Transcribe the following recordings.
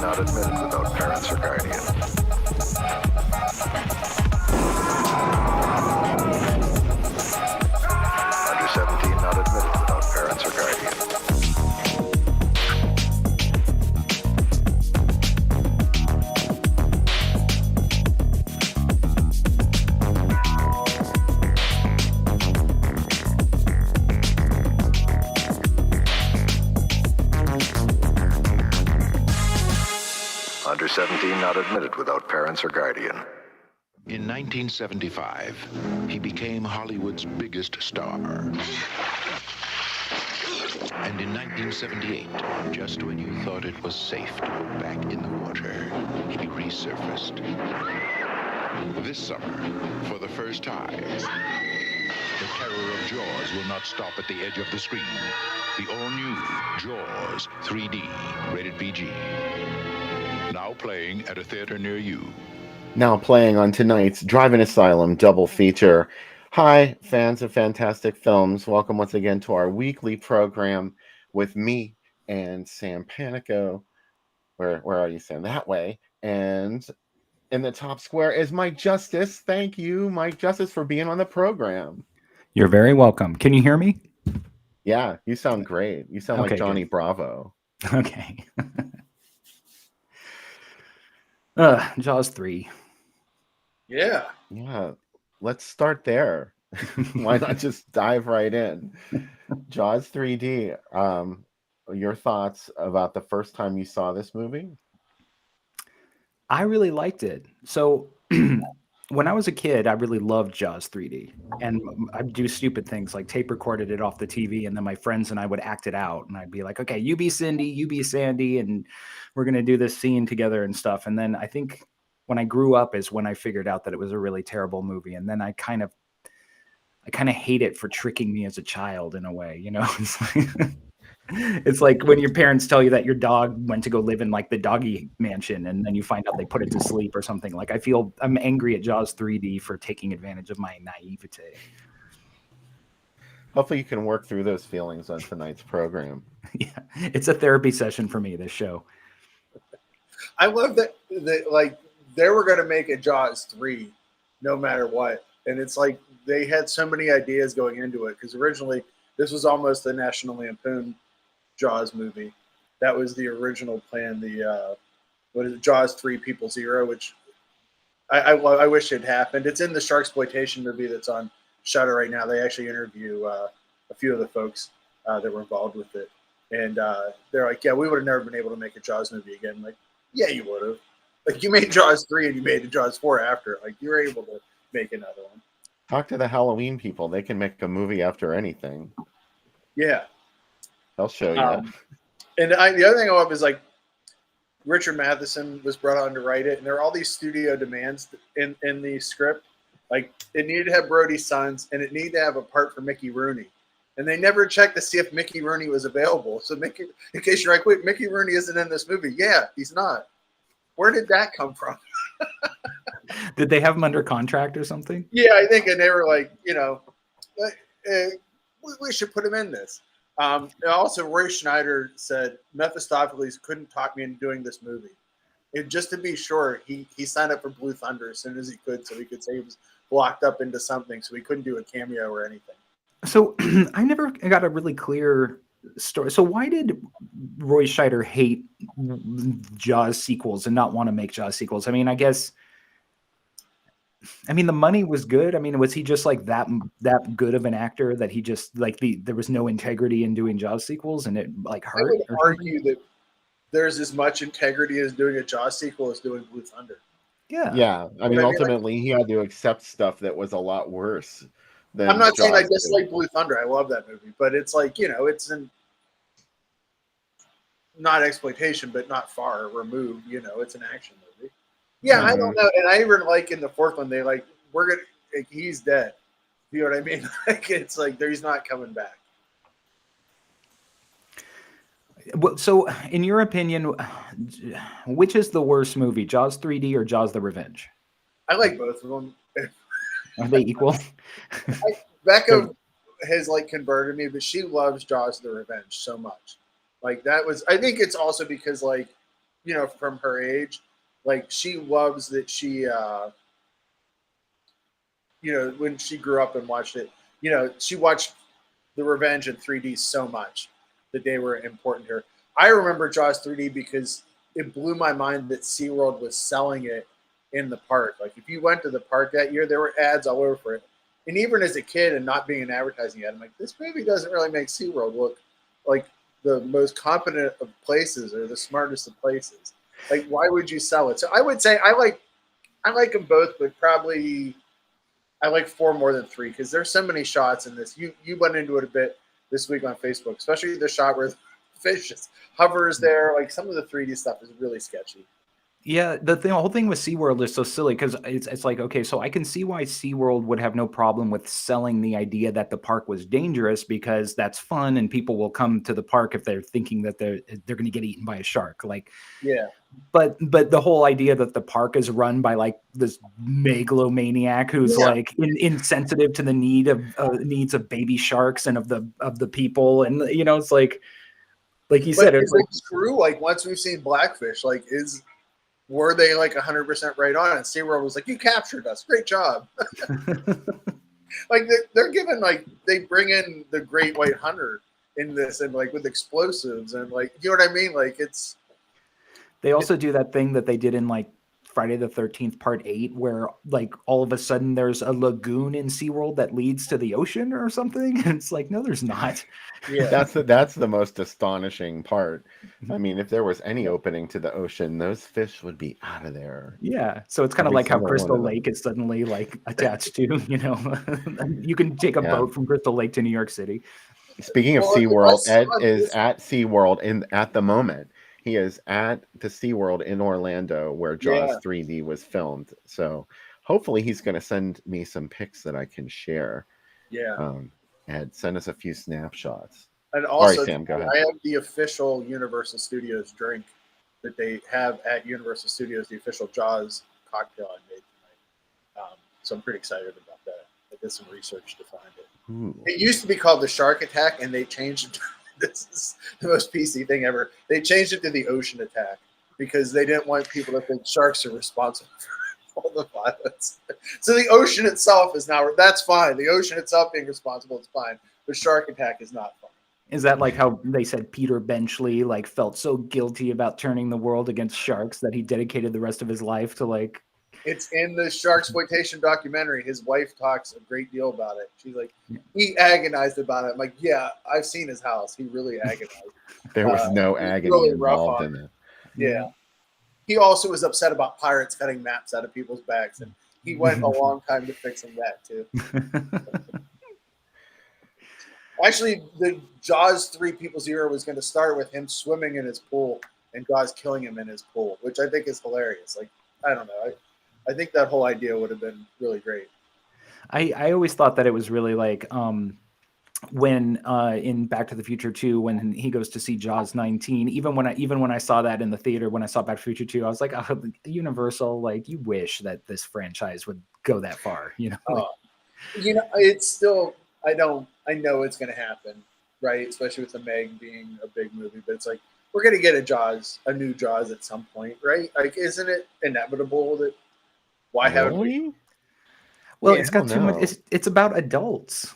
not admitted without parents or guardian. Under 17 not admitted without parents or guardian. Under 17 not admitted without parents or guardian. In 1975, he became Hollywood's biggest star. And in 1978, just when you thought it was safe to go back in the water, he resurfaced. This summer, for the first time, the terror of Jaws will not stop at the edge of the screen. The all-new Jaws 3D, rated PG. Now playing at a theater near you. Now playing on tonight's Drive-In Asylum double feature. Hi, fans of fantastic films. Welcome once again to our weekly program with me and Sam Panico. Where are you, Sam? That way. And in the top square is Mike Justice. Thank you, Mike Justice, for being on the program. You're very welcome. Can you hear me? Yeah, you sound great. You sound like Johnny good. Bravo. Okay. Jaws 3. Yeah. Let's start there. Why not just dive right in? Jaws 3D. Your thoughts about the first time you saw this movie? I really liked it. So when I was a kid, I really loved Jaws 3D. And I'd do stupid things like tape recorded it off the TV, and then my friends and I would act it out. And I'd be like, okay, you be Cindy, you be Sandy, and we're going to do this scene together and stuff. And then I think when I grew up is when I figured out that it was a really terrible movie. And then I kind of hate it for tricking me as a child in a way, you know? It's like when your parents tell you that your dog went to go live in like the doggy mansion and then you find out they put it to sleep or something. Like I'm angry at Jaws 3D for taking advantage of my naivete. Hopefully you can work through those feelings on tonight's program. Yeah, it's a therapy session for me, this show. I love that like they were going to make a Jaws 3 no matter what. And it's like they had so many ideas going into it because originally this was almost the National Lampoon Jaws movie. That was the original plan. The what is it, Jaws 3 People's Hero, which I wish it happened. It's in the Sharksploitation movie that's on Shudder right now. They actually interview a few of the folks that were involved with it, and they're like, "Yeah, we would have never been able to make a Jaws movie again." I'm like, yeah, you would have. Like you made Jaws 3 and you made the Jaws 4 after. Like you were able to make another one. Talk to the Halloween people. They can make a movie after anything. Yeah. They'll show you. And the other thing I love is like Richard Matheson was brought on to write it, and there are all these studio demands in the script. Like it needed to have Brody's sons, and it needed to have a part for Mickey Rooney. And they never checked to see if Mickey Rooney was available. So Mickey, in case you're like, wait, Mickey Rooney isn't in this movie. Yeah, he's not. Where did that come from? Did they have him under contract or something? Yeah, I think. And they were like, you know, we should put him in this. Also, Roy Schneider said Mephistopheles couldn't talk me into doing this movie. And just to be sure, he signed up for Blue Thunder as soon as he could, so he could say he was locked up into something, so he couldn't do a cameo or anything. So I never got a really clear story. So why did Roy Scheider hate Jaws sequels and not want to make Jaws sequels? I mean, the money was good. I mean, was he just like that good of an actor that he just like there was no integrity in doing Jaws sequels and it like hurt? I would argue that there's as much integrity as doing a Jaws sequel as doing Blue Thunder. Yeah. I mean, ultimately, he had to accept stuff that was a lot worse. I'm not saying I dislike Blue Thunder. I love that movie, but it's like, you know, it's not exploitation, but not far removed. You know, it's an action movie. Yeah, I don't know. And I even like in the fourth one, they like, he's dead. You know what I mean? Like, it's like, he's not coming back. Well, so in your opinion, which is the worst movie, Jaws 3D or Jaws the Revenge? I like both of them. Are they equal? Becca has like converted me, but she loves Jaws the Revenge so much. Like that was, I think it's also because like you know, from her age, like she loves that she, you know, when she grew up and watched it, you know, she watched The Revenge in 3D so much that they were important to her. I remember Jaws 3D because it blew my mind that SeaWorld was selling it in the park. Like if you went to the park that year, there were ads all over for it. And even as a kid and not being an advertising ad, I'm like, this movie doesn't really make SeaWorld look like the most competent of places or the smartest of places. Like, why would you sell it? So I would say I like them both, but probably I like 4 more than 3 because there's so many shots in this. You went into it a bit this week on Facebook, especially the shot where the fish just hovers there. Like some of the 3D stuff is really sketchy. Yeah, the whole thing with SeaWorld is so silly because it's like, okay, so I can see why SeaWorld would have no problem with selling the idea that the park was dangerous because that's fun and people will come to the park if they're thinking that they're going to get eaten by a shark. Like, Yeah. but the whole idea that the park is run by like this megalomaniac who's like insensitive to the needs of baby sharks and of the people, and you know, it's like you said, it's like true. Like once we've seen Blackfish, like were they like 100% right on? And SeaWorld was like, you captured us. Great job. Like they're given, like, they bring in the great white hunter in this and like with explosives and like, you know what I mean? Like they also do that thing that they did in like Friday the 13th Part 8 where like all of a sudden there's a lagoon in SeaWorld that leads to the ocean or something. And it's like, no, there's not. Yeah. That's the most astonishing part. I mean, if there was any opening to the ocean, those fish would be out of there. Yeah. So it's kind of Every like how single one Crystal of them. Lake is suddenly like attached to, you know, you can take a boat from Crystal Lake to New York City. Speaking of SeaWorld, Ed is at SeaWorld at the moment. He is at the SeaWorld in Orlando where Jaws 3D was filmed. So hopefully he's going to send me some pics that I can share. Yeah. Ed, send us a few snapshots. And also, Sam, go ahead. I have the official Universal Studios drink that they have at Universal Studios, the official Jaws cocktail I made tonight. So I'm pretty excited about that. I did some research to find it. Ooh. It used to be called the Shark Attack, and they changed it. This is the most PC thing ever. They changed it to the Ocean Attack because they didn't want people to think sharks are responsible for all the violence. So the ocean itself is now, that's fine. The ocean itself being responsible is fine. The Shark Attack is not fine. Is that like how they said Peter Benchley like felt so guilty about turning the world against sharks that he dedicated the rest of his life to like? It's in the Sharksploitation documentary. His wife talks a great deal about it. She's like, he agonized about it. I'm like, yeah, I've seen his house. He really agonized. There was no agony really involved in it. Yeah. He also was upset about pirates cutting maps out of people's bags, and he went a long time to fixing that too. Actually, the Jaws 3 People's Era was going to start with him swimming in his pool and Jaws killing him in his pool, which I think is hilarious. Like, I don't know. I think that whole idea would have been really great. I always thought that it was really like when in Back to the Future 2, when he goes to see Jaws 19, even when I saw that in the theater, when I saw Back to the Future 2, I was like, oh, Universal, like, you wish that this franchise would go that far, you know? Like, you know, it's still, I know it's going to happen, right? Especially with the Meg being a big movie, but it's like, we're going to get a new Jaws at some point, right? Like, isn't it inevitable that why haven't we? Well, it's got too much. It's about adults.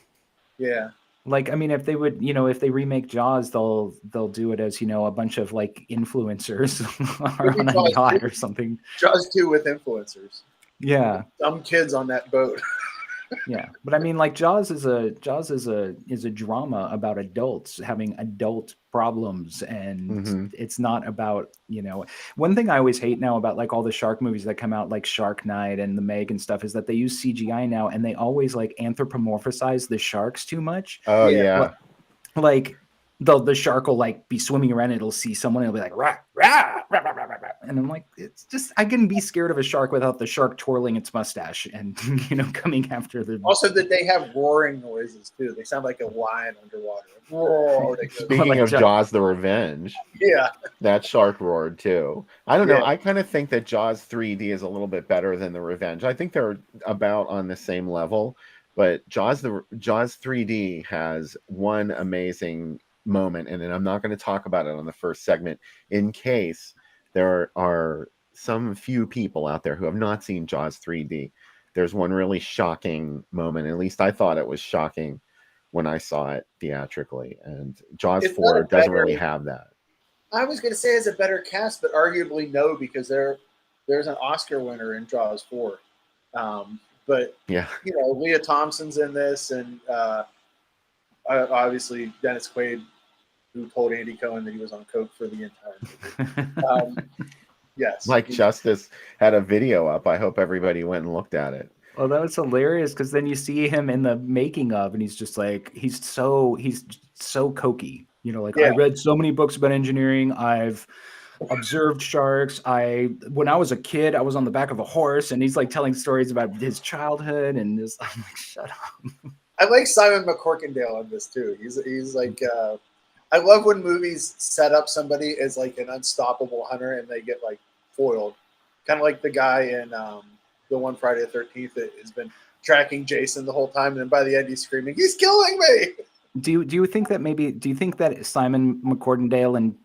Yeah. Like, I mean, if they would, you know, if they remake Jaws, they'll do it as, you know, a bunch of like influencers are on a yacht or something. Jaws 2 with influencers. Yeah. Some kids on that boat. Yeah, but I mean, like Jaws is a drama about adults having adult problems, and it's not about, you know, one thing I always hate now about like all the shark movies that come out, like Shark Night and the Meg and stuff, is that they use CGI now and they always like anthropomorphize the sharks too much. Oh yeah, like the shark will like be swimming around and it'll see someone and it'll be like rah, rah, rah, rah, rah, rah. And I'm like, it's just, I can be scared of a shark without the shark twirling its mustache and, you know, coming after the. Also, that they have roaring noises too. They sound like a lion underwater. Roar. Speaking of Jaws: The Revenge, yeah, that shark roared too. I don't know. I kind of think that Jaws 3D is a little bit better than The Revenge. I think they're about on the same level, but Jaws 3D has one amazing moment, and then I'm not going to talk about it on the first segment in case there are some few people out there who have not seen Jaws 3D. There's one really shocking moment. At least I thought it was shocking when I saw it theatrically. And Jaws It's not 4 a doesn't really better- have that. I was going to say it's a better cast, but arguably no, because there's an Oscar winner in Jaws 4. But Yeah. Leah Thompson's in this, and obviously Dennis Quaid, who told Andy Cohen that he was on coke for the entire movie. Yes, Mike Justice had a video up. I hope everybody went and looked at it. Well, that was hilarious because then you see him in the making of, and he's just like he's so cokey. I read so many books about engineering. I've observed sharks. When I was a kid, I was on the back of a horse, and he's like telling stories about his childhood, and I'm like, shut up. I like Simon McCorkindale in this too. He's like, I love when movies set up somebody as like an unstoppable hunter and they get like foiled, kind of like the guy in the one Friday the 13th that has been tracking Jason the whole time, and then by the end he's screaming, "He's killing me!" Do you think that Simon McCorkindale and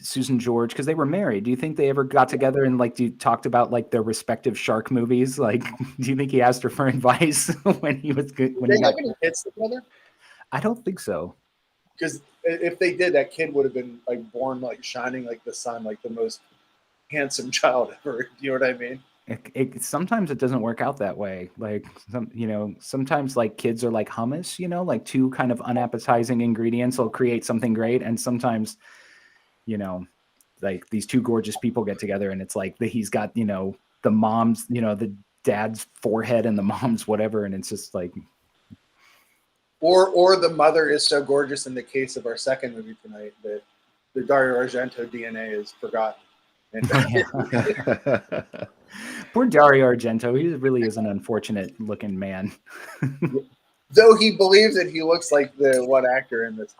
Susan George, because they were married, do you think they ever got together and talked about like their respective shark movies? Like, do you think he asked her for advice when he was good? Did they have any kids together? I don't think so. Because if they did, that kid would have been like born like shining like the sun, like the most handsome child ever. You know what I mean? Sometimes it doesn't work out that way. Like sometimes like kids are like hummus. Like two kind of unappetizing ingredients will create something great, and sometimes like these two gorgeous people get together and it's like he's got the mom's the dad's forehead and the mom's whatever, and it's just like or the mother is so gorgeous in the case of our second movie tonight that the Dario Argento DNA is forgotten. Poor Dario Argento. He really is an unfortunate looking man. Though he believes that he looks like the one actor in his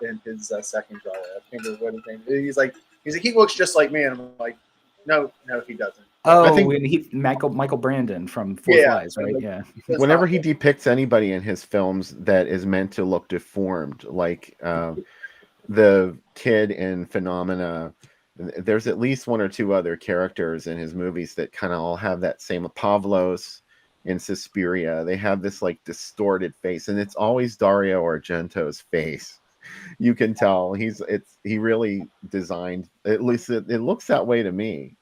second trailer. I can't remember what his name is. He's like he looks just like me, and I'm like, no, he doesn't. Oh, I think Michael Brandon from Four Flies, right? Yeah. Whenever he depicts anybody in his films that is meant to look deformed, like the kid in Phenomena, there's at least one or two other characters in his movies that kind of all have that same. Pavlos in Suspiria, they have this like distorted face, and it's always Dario Argento's face. You can tell he really designed, at least it looks that way to me.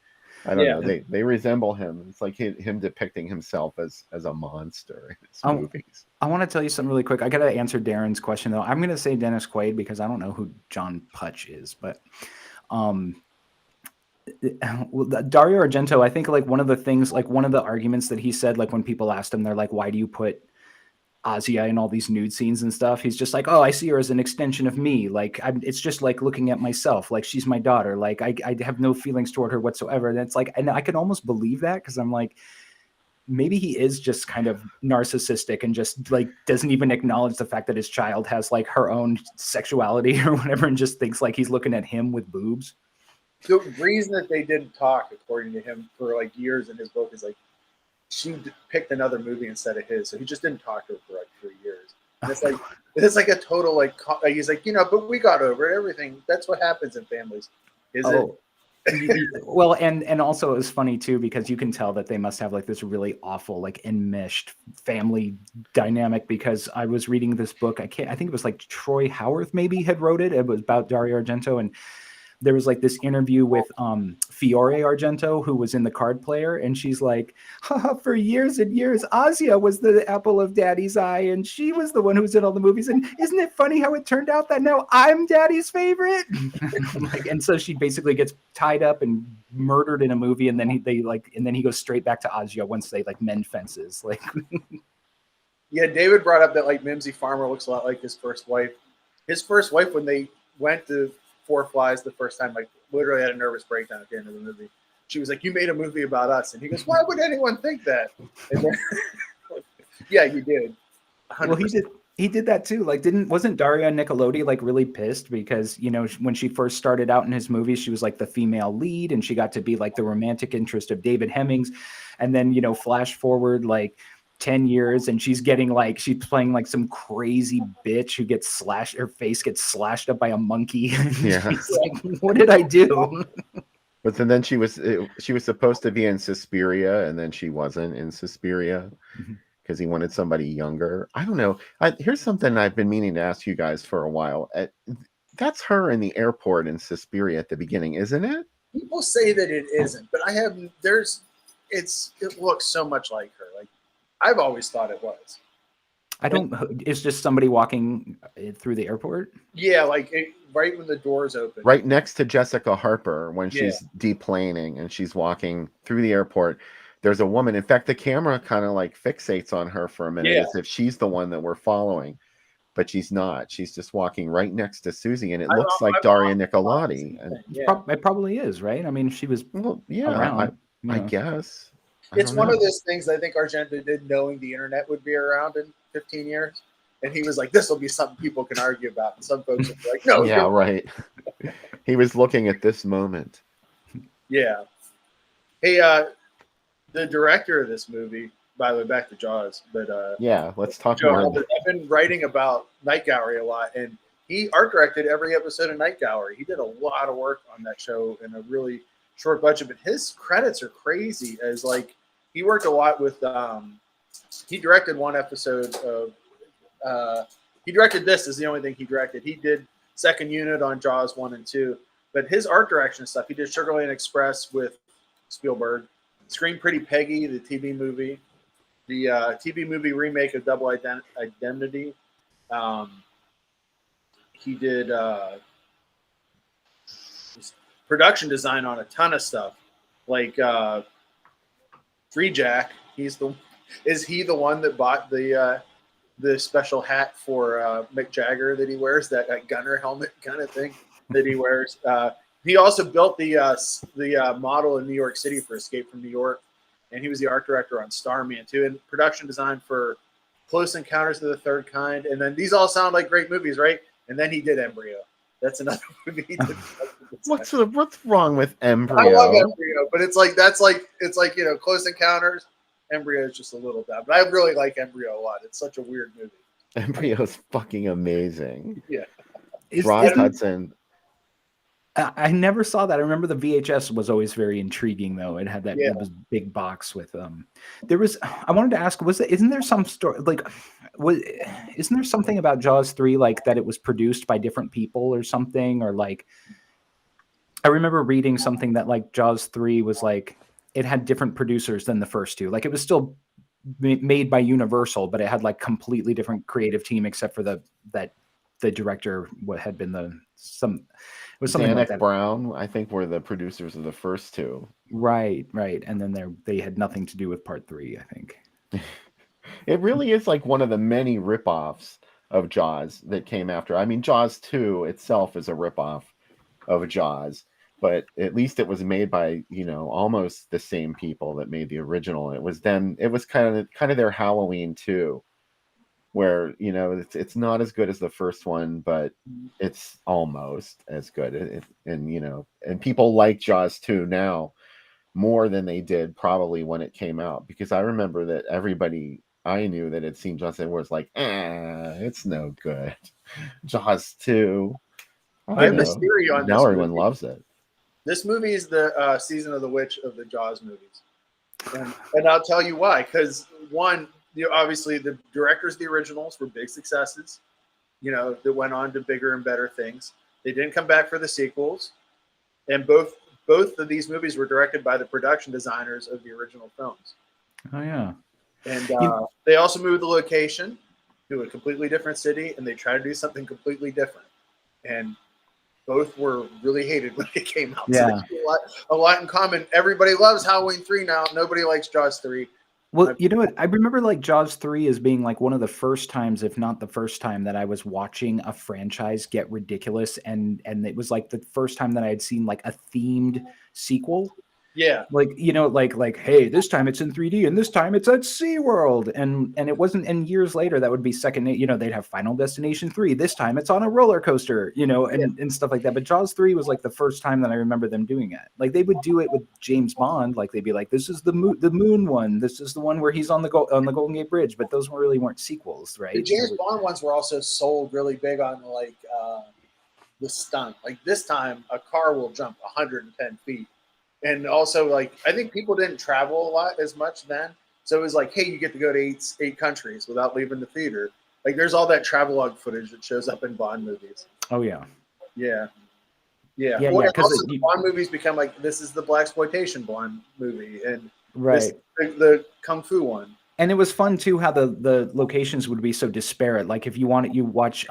I don't know. They resemble him. It's like him depicting himself as a monster in his movies. I want to tell you something really quick. I got to answer Darren's question though. I'm going to say Dennis Quaid because I don't know who John Putch is, but Dario Argento, I think like one of the things, like one of the arguments that he said, like when people asked him, they're like, why do you put Asia in all these nude scenes and stuff? He's just like, oh, I see her as an extension of me. Like, it's just like looking at myself. Like, she's my daughter. Like, I have no feelings toward her whatsoever. And it's like, and I can almost believe that because I'm like, maybe he is just kind of narcissistic and just like doesn't even acknowledge the fact that his child has like her own sexuality or whatever, and just thinks like he's looking at him with boobs. The reason that they didn't talk, according to him, for like years in his book is like she picked another movie instead of his, so he just didn't talk to her for like 3 years. And it's like a total like he's like, but we got over it. Everything. That's what happens in families. Well, and also it was funny too because you can tell that they must have like this really awful like enmeshed family dynamic, because I was reading this book. I think it was like Troy Howarth maybe had wrote it. It was about Dario Argento, and there was like this interview with Fiore Argento, who was in The Card Player, and she's like, for years and years, Asia was the apple of Daddy's eye, and she was the one who was in all the movies. And isn't it funny how it turned out that now I'm Daddy's favorite? And so she basically gets tied up and murdered in a movie, and then he goes straight back to Asia once they like mend fences. Like, yeah, David brought up that like Mimsy Farmer looks a lot like his first wife. His first wife, when they went to Four Flies the first time, like literally had a nervous breakdown at the end of the movie. She was like, "You made a movie about us," and he goes, "Why would anyone think that?" And then, yeah, you did. 100%. Well, he did that too. Like, wasn't Daria Nicolodi like really pissed because when she first started out in his movies, she was like the female lead, and she got to be like the romantic interest of David Hemmings, and then flash forward like 10 years and she's playing like some crazy bitch who gets slashed, her face gets slashed up by a monkey. Yeah. She's like, what did I do? But then she was supposed to be in Suspiria, and then she wasn't in Suspiria Mhm. because he wanted somebody younger. I don't know. Here's something I've been meaning to ask you guys for a while. That's her in the airport in Suspiria at the beginning, isn't it? People say that it isn't, but I have it looks so much like her. Like I've always thought it was. I don't. It's just somebody walking through the airport. Yeah, like right when the doors open. Right next to Jessica Harper when Yeah. she's deplaning and she's walking through the airport. There's a woman. In fact, the camera kind of like fixates on her for a minute Yeah. as if she's the one that we're following, but she's not. She's just walking right next to Susie, and it looks like Daria Nicolodi. And It probably is, right? I mean, she was around. I guess. It's one of those things I think Argento did, knowing the internet would be around in 15 years. And he was like, this will be something people can argue about. And some folks would be like, no. Yeah, right. He was looking at this moment. Yeah. Hey, the director of this movie, by the way, back to Jaws, but yeah, let's talk Joe, more. I've been writing about Night Gallery a lot, and he art directed every episode of Night Gallery. He did a lot of work on that show in a really short budget, but his credits are crazy. As like he worked a lot with he directed one episode of he directed this is the only thing he directed. He did second unit on Jaws 1 and 2, but his art direction stuff, he did Sugarland Express with Spielberg, Scream Pretty Peggy, the TV movie, the TV movie remake of Double Identity. He did production design on a ton of stuff, like Free Jack. Is he the one that bought the special hat for Mick Jagger that he wears, that gunner helmet kind of thing that he wears? He also built the model in New York City for Escape from New York, and he was the art director on Starman too, and production design for Close Encounters of the Third Kind. And then these all sound like great movies, right? And then he did Embryo. That's another movie he did. What's wrong with Embryo? I love Embryo, but it's like Close Encounters. Embryo is just a little bad, but I really like Embryo a lot. It's such a weird movie. Embryo's fucking amazing. Yeah. Ross Hudson. I never saw that. I remember the VHS was always very intriguing, though. It had that it was big box with There was. I wanted to ask, isn't there some story isn't there something about Jaws 3 like that it was produced by different people or something, or like? I remember reading something that like Jaws 3 was like it had different producers than the first two. Like it was still made by Universal, but it had like completely different creative team except for the director had been it was something Danik like that. Brown, I think, were the producers of the first two. Right. And then they had nothing to do with part 3, I think. It really is like one of the many ripoffs of Jaws that came after. I mean, Jaws 2 itself is a ripoff of Jaws, but at least it was made by, almost the same people that made the original. It was them. It was kind of their Halloween 2. Where it's not as good as the first one, but it's almost as good. And people like Jaws 2 now more than they did probably when it came out, because I remember that everybody I knew that had seen Jaws was like, it's no good. Jaws 2. I have this theory on now this everyone movie. loves it. This movie is the Season of the Witch of the Jaws movies, and I'll tell you why. Because one. Obviously, the directors of the originals were big successes, that went on to bigger and better things. They didn't come back for the sequels. And both of these movies were directed by the production designers of the original films. Oh, yeah. And they also moved the location to a completely different city, and they tried to do something completely different. And both were really hated when it came out. Yeah. So a lot in common. Everybody loves Halloween 3 now. Nobody likes Jaws 3. Well, you know what? I remember like Jaws 3 as being like one of the first times, if not the first time, that I was watching a franchise get ridiculous, and it was like the first time that I had seen like a themed sequel. Yeah. Like, like, hey, this time it's in 3D and this time it's at SeaWorld. And it wasn't, and years later that would be second, they'd have Final Destination 3. This time it's on a roller coaster, and stuff like that. But Jaws 3 was like the first time that I remember them doing it. Like they would do it with James Bond. Like they'd be like, this is the moon one. This is the one where he's on the Golden Gate Bridge. But those really weren't sequels, right? The James Bond ones were also sold really big on like the stunt. Like this time a car will jump 110 feet. and also like I think people didn't travel a lot as much then, so it was like, hey, you get to go to eight countries without leaving the theater. Like there's all that travelogue footage that shows up in Bond movies. Oh yeah. Yeah. Yeah. Yeah, Well, yeah, and because also the Bond movies become like this is the blaxploitation Bond movie, and right. the kung fu one. And it was fun too how the locations would be so disparate. Like if you watch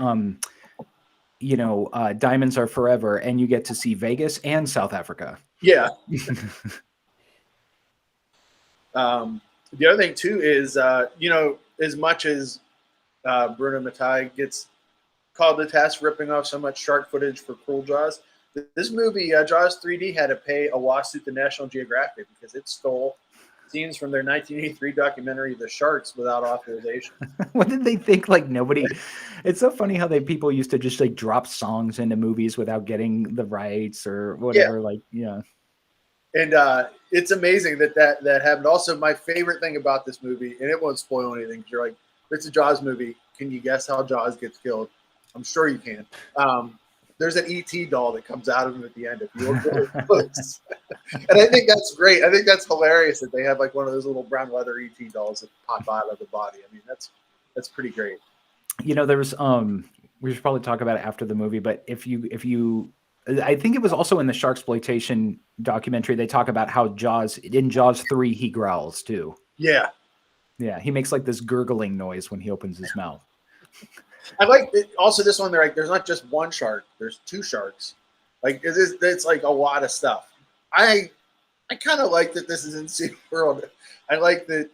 Diamonds Are Forever, and you get to see Vegas and South Africa. Yeah. The other thing too is as much as Bruno Mattei gets called to task ripping off so much shark footage for Cruel Jaws, this movie Jaws 3D had to pay a lawsuit to National Geographic because it stole scenes from their 1983 documentary The Sharks without authorization. What did they think? Like nobody. It's so funny how people used to just like drop songs into movies without getting the rights or whatever. Yeah. Like yeah. And it's amazing that happened. Also, my favorite thing about this movie, and it won't spoil anything because you're like, it's a Jaws movie. Can you guess how Jaws gets killed? I'm sure you can. There's an ET doll that comes out of him at the end if you look really close. And I think that's great. I think that's hilarious that they have like one of those little brown leather ET dolls that pop out of the body. I mean, that's pretty great. There was we should probably talk about it after the movie, but if you I think it was also in the Sharksploitation documentary, they talk about how in Jaws 3 he growls too. Yeah. Yeah, he makes like this gurgling noise when he opens his mouth. I like it. Also this one. They're like, there's not just one shark. There's two sharks. Like it's like a lot of stuff. I kind of like that this is in SeaWorld. I like that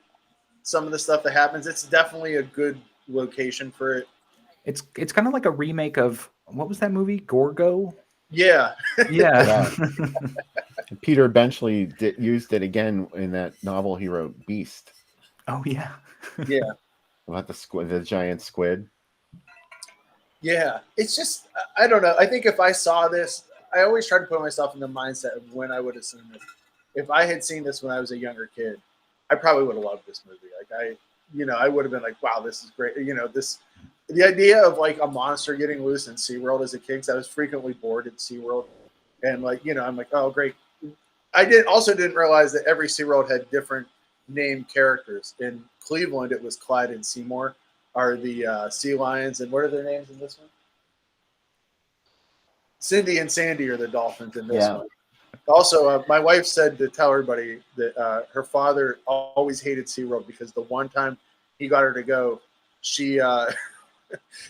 some of the stuff that happens. It's definitely a good location for it. It's kind of like a remake of what was that movie? Gorgo. Yeah. Yeah. Peter Benchley used it again in that novel he wrote, Beast. Oh yeah. Yeah. About the giant squid. Yeah, it's just I don't know. I think if I saw this, I always try to put myself in the mindset of when I would have seen this. If I had seen this when I was a younger kid, I probably would have loved this movie. Like I would have been like, wow, this is great. The idea of like a monster getting loose in SeaWorld as a kid, because I was frequently bored at SeaWorld, and like I'm like, oh great. I didn't realize that every SeaWorld had different named characters. In Cleveland, it was Clyde and Seymour are the sea lions, and what are their names in this one? Cindy and Sandy are the dolphins in this one. Also, my wife said to tell everybody that her father always hated SeaWorld because the one time he got her to go, she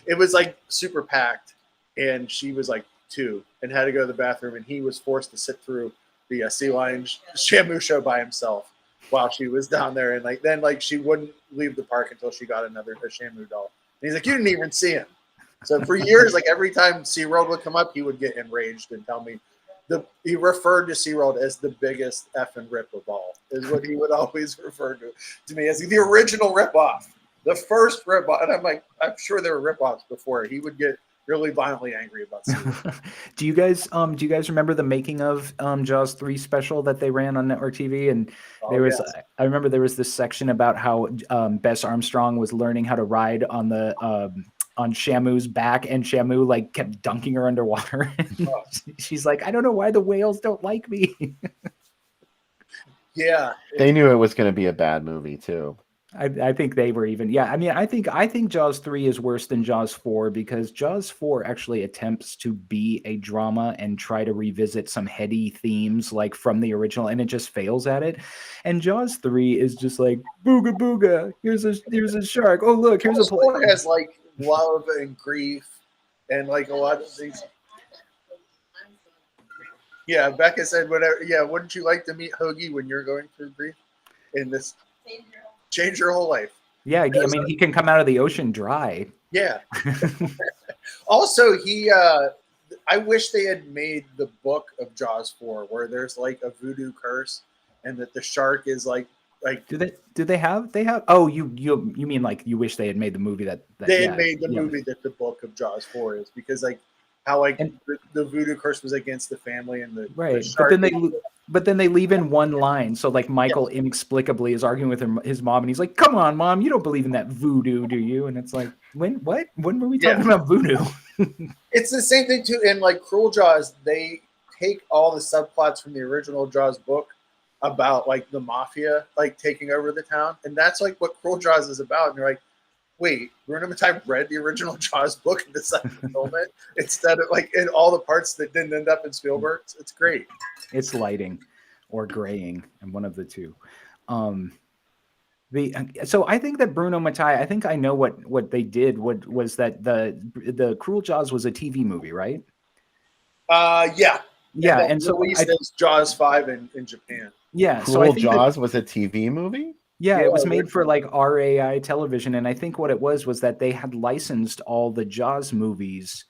it was like super packed, and she was like 2 and had to go to the bathroom, and he was forced to sit through the sea lion Shamu show by himself while she was down there, and then she wouldn't leave the park until she got a Shamu doll. And he's like, you didn't even see him. So for years, like every time SeaWorld would come up, he would get enraged and tell me he referred to SeaWorld as the biggest effing rip of all, is what he would always refer to me as the original ripoff, the first ripoff. And I'm like, I'm sure there were ripoffs before. He would get really violently angry about SeaWorld. Do you guys remember the making of Jaws 3 special that they ran on network TV? And I remember there was this section about how Bess Armstrong was learning how to ride on the on Shamu's back, and Shamu like kept dunking her underwater. She's like, I don't know why the whales don't like me. Yeah, they knew it was going to be a bad movie too. I think they were even. Yeah, I mean, I think Jaws 3 is worse than Jaws 4 because Jaws 4 actually attempts to be a drama and try to revisit some heady themes like from the original, and it just fails at it. And Jaws 3 is just like booga booga. Here's a shark. Oh look, here's a plane. Has like love and grief and like a lot of things. Yeah, Becca said whatever. Yeah, wouldn't you like to meet Hoagie when you're going through grief? In this. Change your whole life. Yeah, I mean, he can come out of the ocean dry. Yeah. Also, I wish they had made the book of Jaws 4 where there's like a voodoo curse and that the shark is like do they have oh you mean like you wish they had made the movie that they had made the movie that the book of Jaws 4 is, because like how like the voodoo curse was against the family and the right, the shark but then they leave in one line. So like Michael inexplicably is arguing with his mom, and he's like, "Come on, mom, you don't believe in that voodoo, do you?" And it's like, when were we talking about voodoo? It's the same thing too in like Cruel Jaws. They take all the subplots from the original Jaws book about like the mafia like taking over the town, and that's like what Cruel Jaws is about. And you're like, wait, Bruno Mattei read the original Jaws book and decided to film it instead of like in all the parts that didn't end up in Spielberg's. It's great. It's lighting or graying, and one of the two. So I think that Bruno Mattei, I think I know what they did. What was that the Cruel Jaws was a TV movie, right? Yeah. Yeah, and so released as Jaws 5 in Japan. Yeah, Cruel so I think Jaws was a TV movie? Yeah, it was made for like RAI television, and I think what it was that they had licensed all the Jaws movies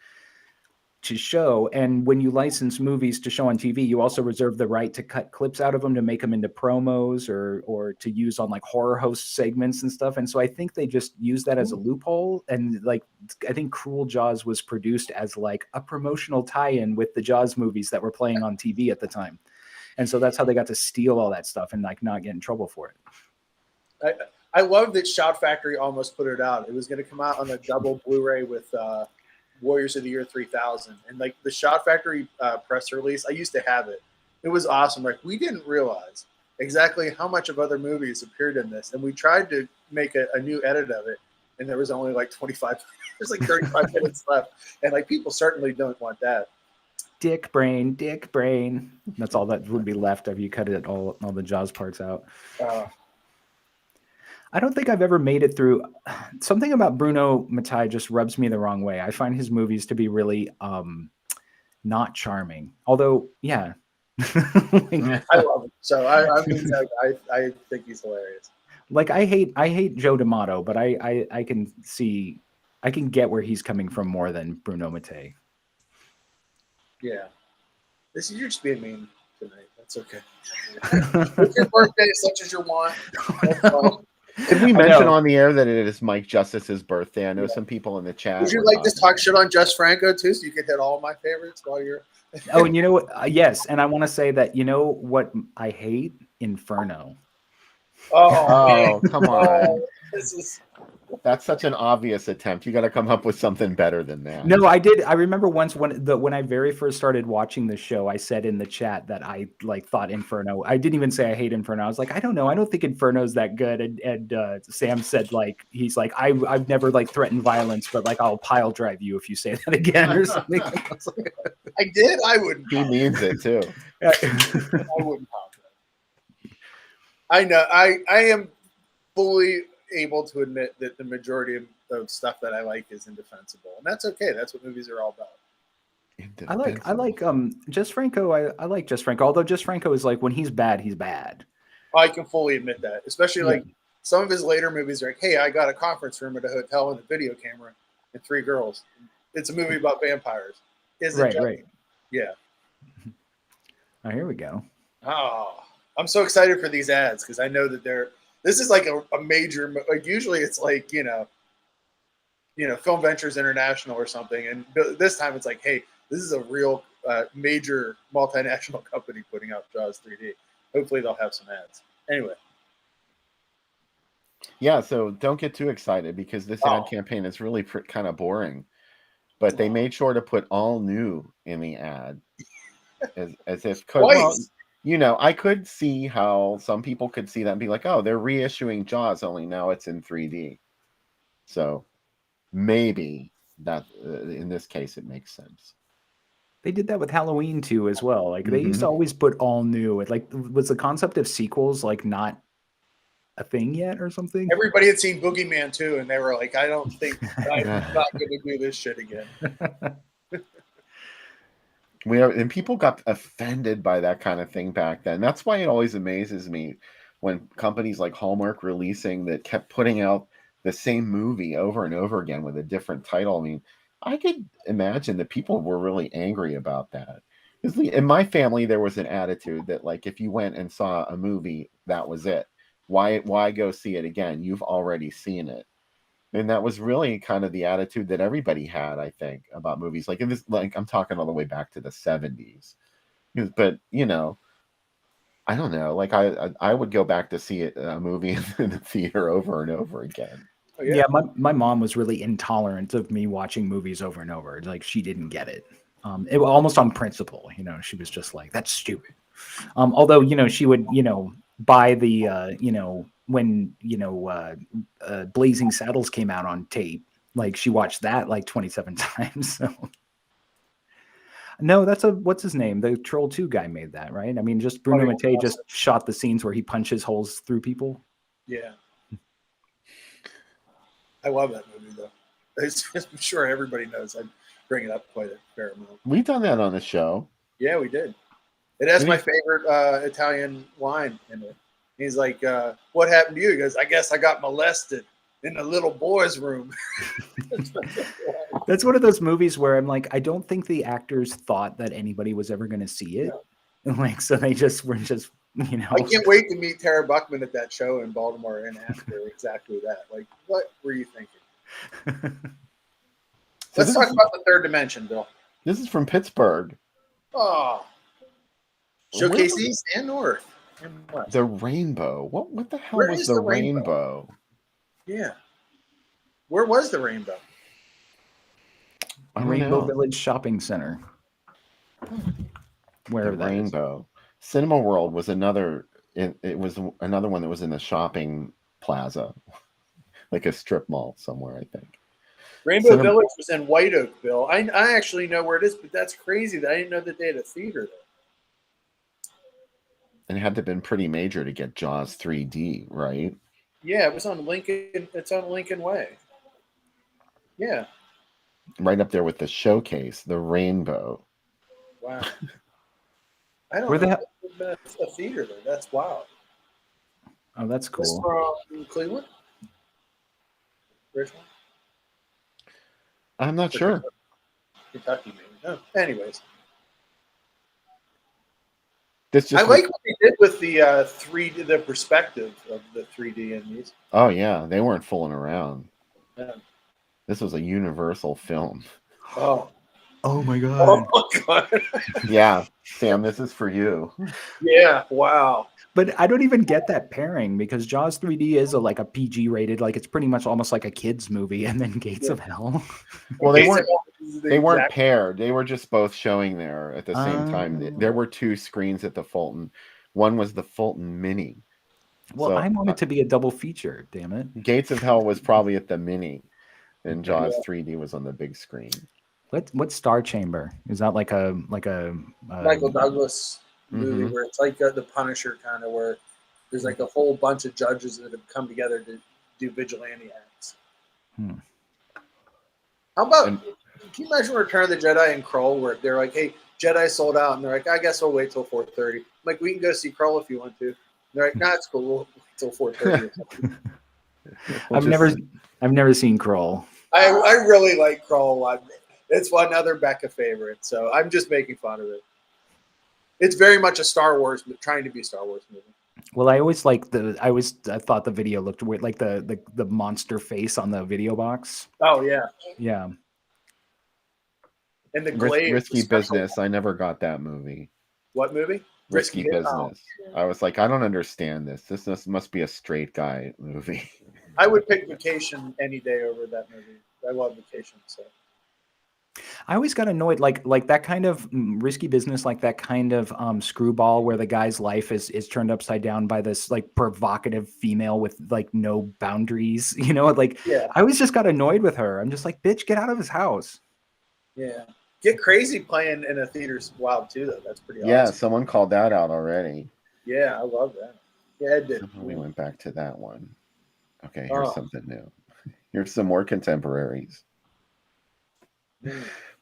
to show, and when you license movies to show on TV, you also reserve the right to cut clips out of them to make them into promos or to use on like horror host segments and stuff. And so I think they just used that as a loophole, and like I think Cruel Jaws was produced as like a promotional tie-in with the Jaws movies that were playing on TV at the time. And so that's how they got to steal all that stuff and like not get in trouble for it. I love that Shout Factory almost put it out. It was going to come out on a double Blu-ray with Warriors of the Year 3000. And like the Shout Factory press release, I used to have it. It was awesome. Like we didn't realize exactly how much of other movies appeared in this. And we tried to make a new edit of it. And there was only like 25, there's like 35 minutes left. And like people certainly don't want that. Dick brain. That's all that would be left if you cut it all the Jaws parts out. I don't think I've ever made it through. Something about Bruno Mattei just rubs me the wrong way. I find his movies to be really not charming. Although, yeah. I love him. So I think he's hilarious. Like I hate Joe D'Amato, but I can get where he's coming from more than Bruno Mattei. Yeah. You're just being mean tonight. That's okay. It's your birthday, such as you want. Did we mention on the air that it is Mike Justice's birthday? I know some people in the chat. Would you like to talk shit on Jess Franco too, so you can hit all my favorites while you're? Oh, and you know what? Yes, and I want to say that you know what I hate? Inferno. Oh, come on! That's such an obvious attempt. You got to come up with something better than that. No, I did. I remember once when I very first started watching the show, I said in the chat that I like thought Inferno. I didn't even say I hate Inferno. I was like, I don't know. I don't think Inferno's that good. And Sam said like he's like I've never like threatened violence, but like I'll pile drive you if you say that again or something. I did. I wouldn't. He means it too. I wouldn't pile drive. I know. I am fully able to admit that the majority of stuff that I like is indefensible, and that's okay. That's what movies are all about. I like Jess Franco. I like Jess Franco, although Jess Franco is like when he's bad, he's bad. I can fully admit that, especially like some of his later movies are like, hey, I got a conference room at a hotel and a video camera and 3 girls. It's a movie about vampires. Is it right? Yeah. Oh, here we go. Oh, I'm so excited for these ads because I know that this is like a major, like usually it's like, you know, Film Ventures International or something. And this time it's like, hey, this is a real major multinational company putting out Jaws 3D. Hopefully they'll have some ads. Anyway. Yeah, so don't get too excited because this ad campaign is really kind of boring. But they made sure to put all new in the ad as if you know, I could see how some people could see that and be like, oh, they're reissuing Jaws, only now it's in 3D. So maybe that in this case, it makes sense. They did that with Halloween too, as well. Like they used to always put all new. Like was the concept of sequels like not a thing yet or something? Everybody had seen Boogeyman too, and they were like, I don't think I'm not going to do this shit again. And people got offended by that kind of thing back then. That's why it always amazes me when companies like Hallmark releasing that kept putting out the same movie over and over again with a different title. I mean, I could imagine that people were really angry about that. In my family, there was an attitude that like if you went and saw a movie, that was it. Why go see it again? You've already seen it. And that was really kind of the attitude that everybody had, I think, about movies. Like in this, like I'm talking all the way back to the 70s. But you know, I don't know. Like I would go back to see a movie in the theater over and over again. Yeah, my mom was really intolerant of me watching movies over and over. Like she didn't get it. It was almost on principle. She was just like, that's stupid. Although, she would, buy the, when, Blazing Saddles came out on tape, like she watched that like 27 times. So. No, what's his name? The Troll 2 guy made that, right? I mean, just Bruno Mattei just shot the scenes where he punches holes through people. Yeah. I love that movie, though. I'm sure everybody knows. I bring it up quite a fair amount. We've done that on the show. Yeah, we did. It has my favorite Italian line in it. He's like, what happened to you? He goes, I guess I got molested in the little boy's room. That's one of those movies where I'm like, I don't think the actors thought that anybody was ever going to see it. Yeah. Like, so they just were just, I can't wait to meet Tara Buckman at that show in Baltimore and ask her exactly that. Like, what were you thinking? Let's talk about the third dimension, Bill. This is from Pittsburgh. Oh. Showcase East and North. And West. The rainbow. What the hell was the rainbow? Yeah. Where was the rainbow? Rainbow Village Shopping Center. Wherever that rainbow. Cinema World was another. It was another one that was in the shopping plaza, like a strip mall somewhere, I think. Rainbow Village was in White Oak, Bill. I actually know where it is, but that's crazy that I didn't know that they had a theater there. And it had to have been pretty major to get Jaws 3D, right? Yeah, it was on Lincoln. It's on Lincoln Way. Yeah. Right up there with the showcase, the rainbow. Wow. I don't know. There's a theater there. That's wild. Oh, that's cool. It's from Cleveland? Richmond? I'm not sure. Kentucky, maybe. No. Anyways. I like what they did with the perspective of the 3D in these. Oh yeah, they weren't fooling around. Yeah. This was a Universal film. Oh my god. Oh my god. Yeah, Sam, this is for you. Yeah, wow. But I don't even get that pairing because Jaws 3D is like a PG rated, like it's pretty much almost like a kids movie, and then Gates of Hell. Well, they weren't paired. They were just both showing there at the same time. There were two screens at the Fulton. One was the Fulton Mini. Well, so, I want it to be a double feature. Damn it! Gates of Hell was probably at the Mini, and Jaws 3D was on the big screen. What Star Chamber is that? Like a Michael Douglas movie where it's like the Punisher kind of, where there's like a whole bunch of judges that have come together to do vigilante acts. How about, can you imagine Return of the Jedi and Krull, where they're like, hey, Jedi sold out, and they're like, I guess we'll wait till 4:30. I'm like, we can go see Krull if you want to. And they're like, nah, it's cool, we'll wait till 4:30. I've never seen Krull. I really like Krull a lot. It's another Becca favorite, so I'm just making fun of it. It's very much a Star Wars, but trying to be a Star Wars movie. Well, I thought the video looked weird, like the monster face on the video box. Oh yeah, yeah. And the glaive, Risky Business. I never got that movie. What movie? Risky Business. Oh. I was like, I don't understand this. This must be a straight guy movie. I would pick Vacation any day over that movie. I love Vacation, so. I always got annoyed, like that kind of Risky Business, like that kind of screwball where the guy's life is turned upside down by this like provocative female with like no boundaries, I always just got annoyed with her. I'm just like, bitch, get out of his house. Yeah. Get Crazy playing in a theater's wild too, though. That's pretty awesome. Yeah, someone called that out already. Yeah, I love that. Yeah, it did. We went back to that one. Okay, here's something new. Here's some more contemporaries.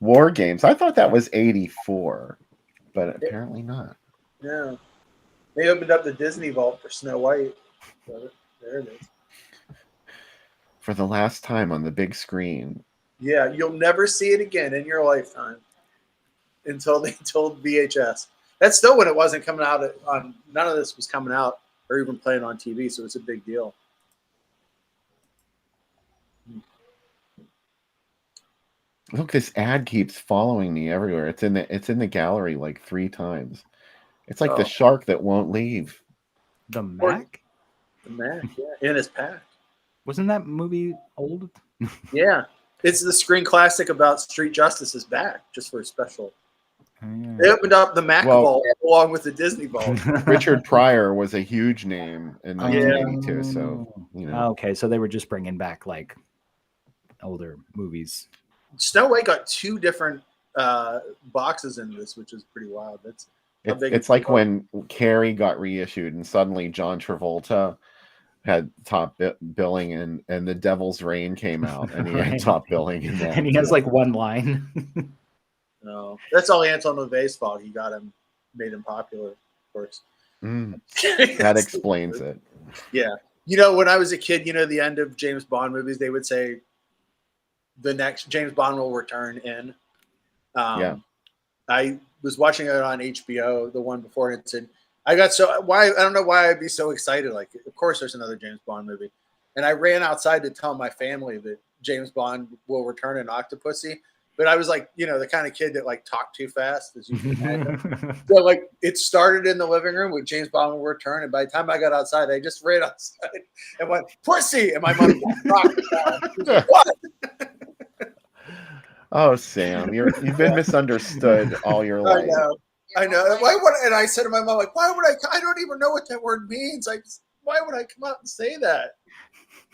War Games. I thought that was 84, but apparently not. Yeah. They opened up the Disney Vault for Snow White. So there it is. For the last time on the big screen. Yeah, you'll never see it again in your lifetime until they told VHS. That's still when it wasn't coming out on. None of this was coming out or even playing on TV, so it's a big deal. Look, this ad keeps following me everywhere. It's in the gallery like 3 times. It's like the shark that won't leave. The Mac? The Mac, yeah. In his pack. Wasn't that movie old? Yeah. It's the screen classic about street justice is back, just for a special. Yeah. They opened up the Mac Well- Vault along with the Disney Vault. Richard Pryor was a huge name in Yeah. 1982, so you know. Okay, so they were just bringing back like older movies. Snow White got 2 different boxes in this, which is pretty wild. That's how big It's like when Carrie got reissued, and suddenly John Travolta had top billing, and The Devil's Reign came out, and he had Right. top billing in that. And he has like one line. No, that's all Anton LaVey's fault. He got him, made him popular, of course. That explains it. Yeah. You know, when I was a kid, you know, the end of James Bond movies, they would say the next James Bond will return in. Yeah. I was watching it on HBO, the one before, and it said, I don't know why I'd be so excited. Like, of course there's another James Bond movie. And I ran outside to tell my family that James Bond will return in Octopussy. But I was like, you know, the kind of kid that like talked too fast, as you can imagine. So like it started in the living room with James Bond will return, and by the time I got outside, I just ran outside and went pussy, and my mom was what? Oh, Sam, you've been misunderstood all your life. I know. And I said to my mom, like, why would I don't even know what that word means. Why would I come out and say that?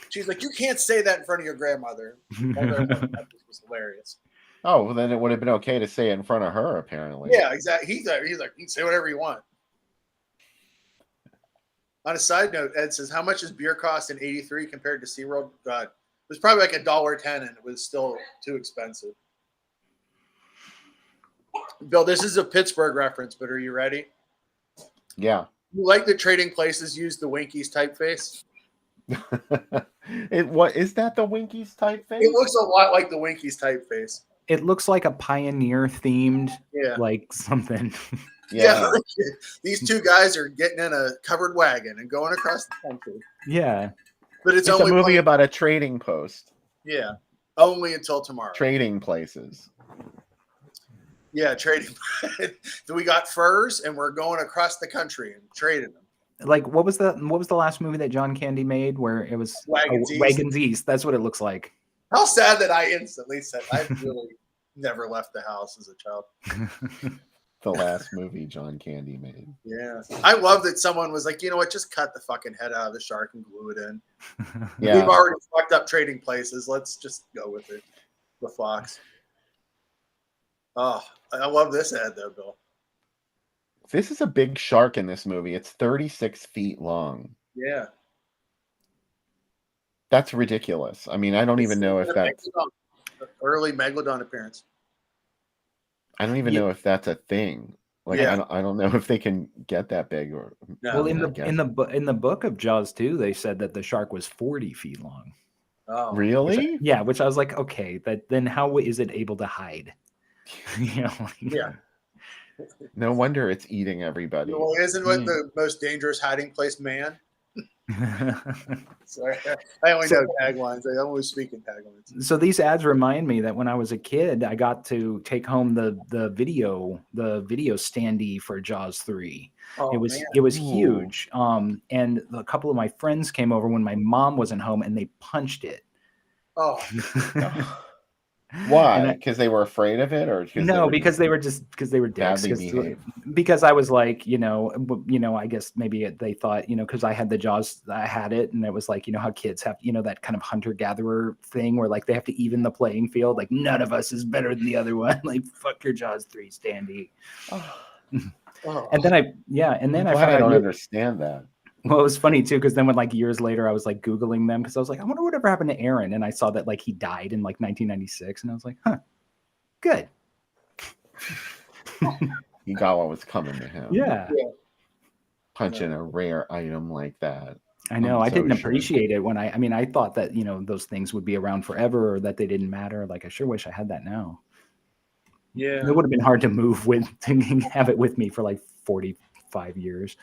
She's like, you can't say that in front of your grandmother. That was hilarious. Oh, well, then it would have been okay to say it in front of her, apparently. Yeah, exactly. He's like, you can say whatever you want. On a side note, Ed says, how much does beer cost in 83 compared to SeaWorld? God, it was probably like $1.10, and it was still too expensive. Bill, this is a Pittsburgh reference, but are you ready? Yeah. You like that Trading Places used the Winkies typeface? What is that, the Winkies typeface? It looks a lot like the Winkies typeface. It looks like a Pioneer themed, Yeah. like something. Yeah. These 2 guys are getting in a covered wagon and going across the country. Yeah. But it's It's only a movie about a trading post. Yeah. Only until tomorrow. Trading places. Yeah, trading. We got furs, and we're going across the country and trading them. Like what was the last movie that John Candy made where it was Wagons East? That's what it looks like. How sad that I instantly said I really never left the house as a child. The last movie John Candy made. Yeah. I love that someone was like, you know what, just cut the fucking head out of the shark and glue it in. Yeah. We've already fucked up Trading Places. Let's just go with it. The Fox. Oh, I love this ad though, Bill. This is a big shark in this movie. It's 36 feet long. Yeah. That's ridiculous. I mean, I don't even know if that's early Megalodon appearance. I don't even know if that's a thing. Like, Yeah. I don't know if they can get that big or. No. Well, in I the book of Jaws 2, they said that the shark was 40 feet long. Oh. Really? Which I was like, okay, then how is it able to hide? You know, like- Yeah. No wonder it's eating everybody. Well, isn't it the most dangerous hiding place, man? Sorry, I only know taglines. I always speak in taglines. So these ads remind me that when I was a kid, I got to take home the video standee for Jaws 3. Oh, it was man. it was huge. And a couple of my friends came over when my mom wasn't home, and they punched it. Oh, Why? Because they were afraid of it, or because they were dicks. badly behaved? Because I was like, I guess maybe they thought, because I had the Jaws, I had it, and it was like, how kids have, that kind of hunter gatherer thing where like they have to even the playing field. Like none of us is better than the other one. Like fuck your Jaws 3 standee. oh. And then I don't understand that. Well, it was funny too, because then when like years later I was like Googling them because I was like, I wonder whatever happened to Aaron, and I saw that like he died in like 1996, and I was like, huh, good. He got what was coming to him. Yeah. Punching a rare item like that. I know. I'm I didn't so sure. appreciate it when I thought that, those things would be around forever or that they didn't matter. Like I sure wish I had that now. Yeah. It would have been hard to move with to have it with me for like 45 years.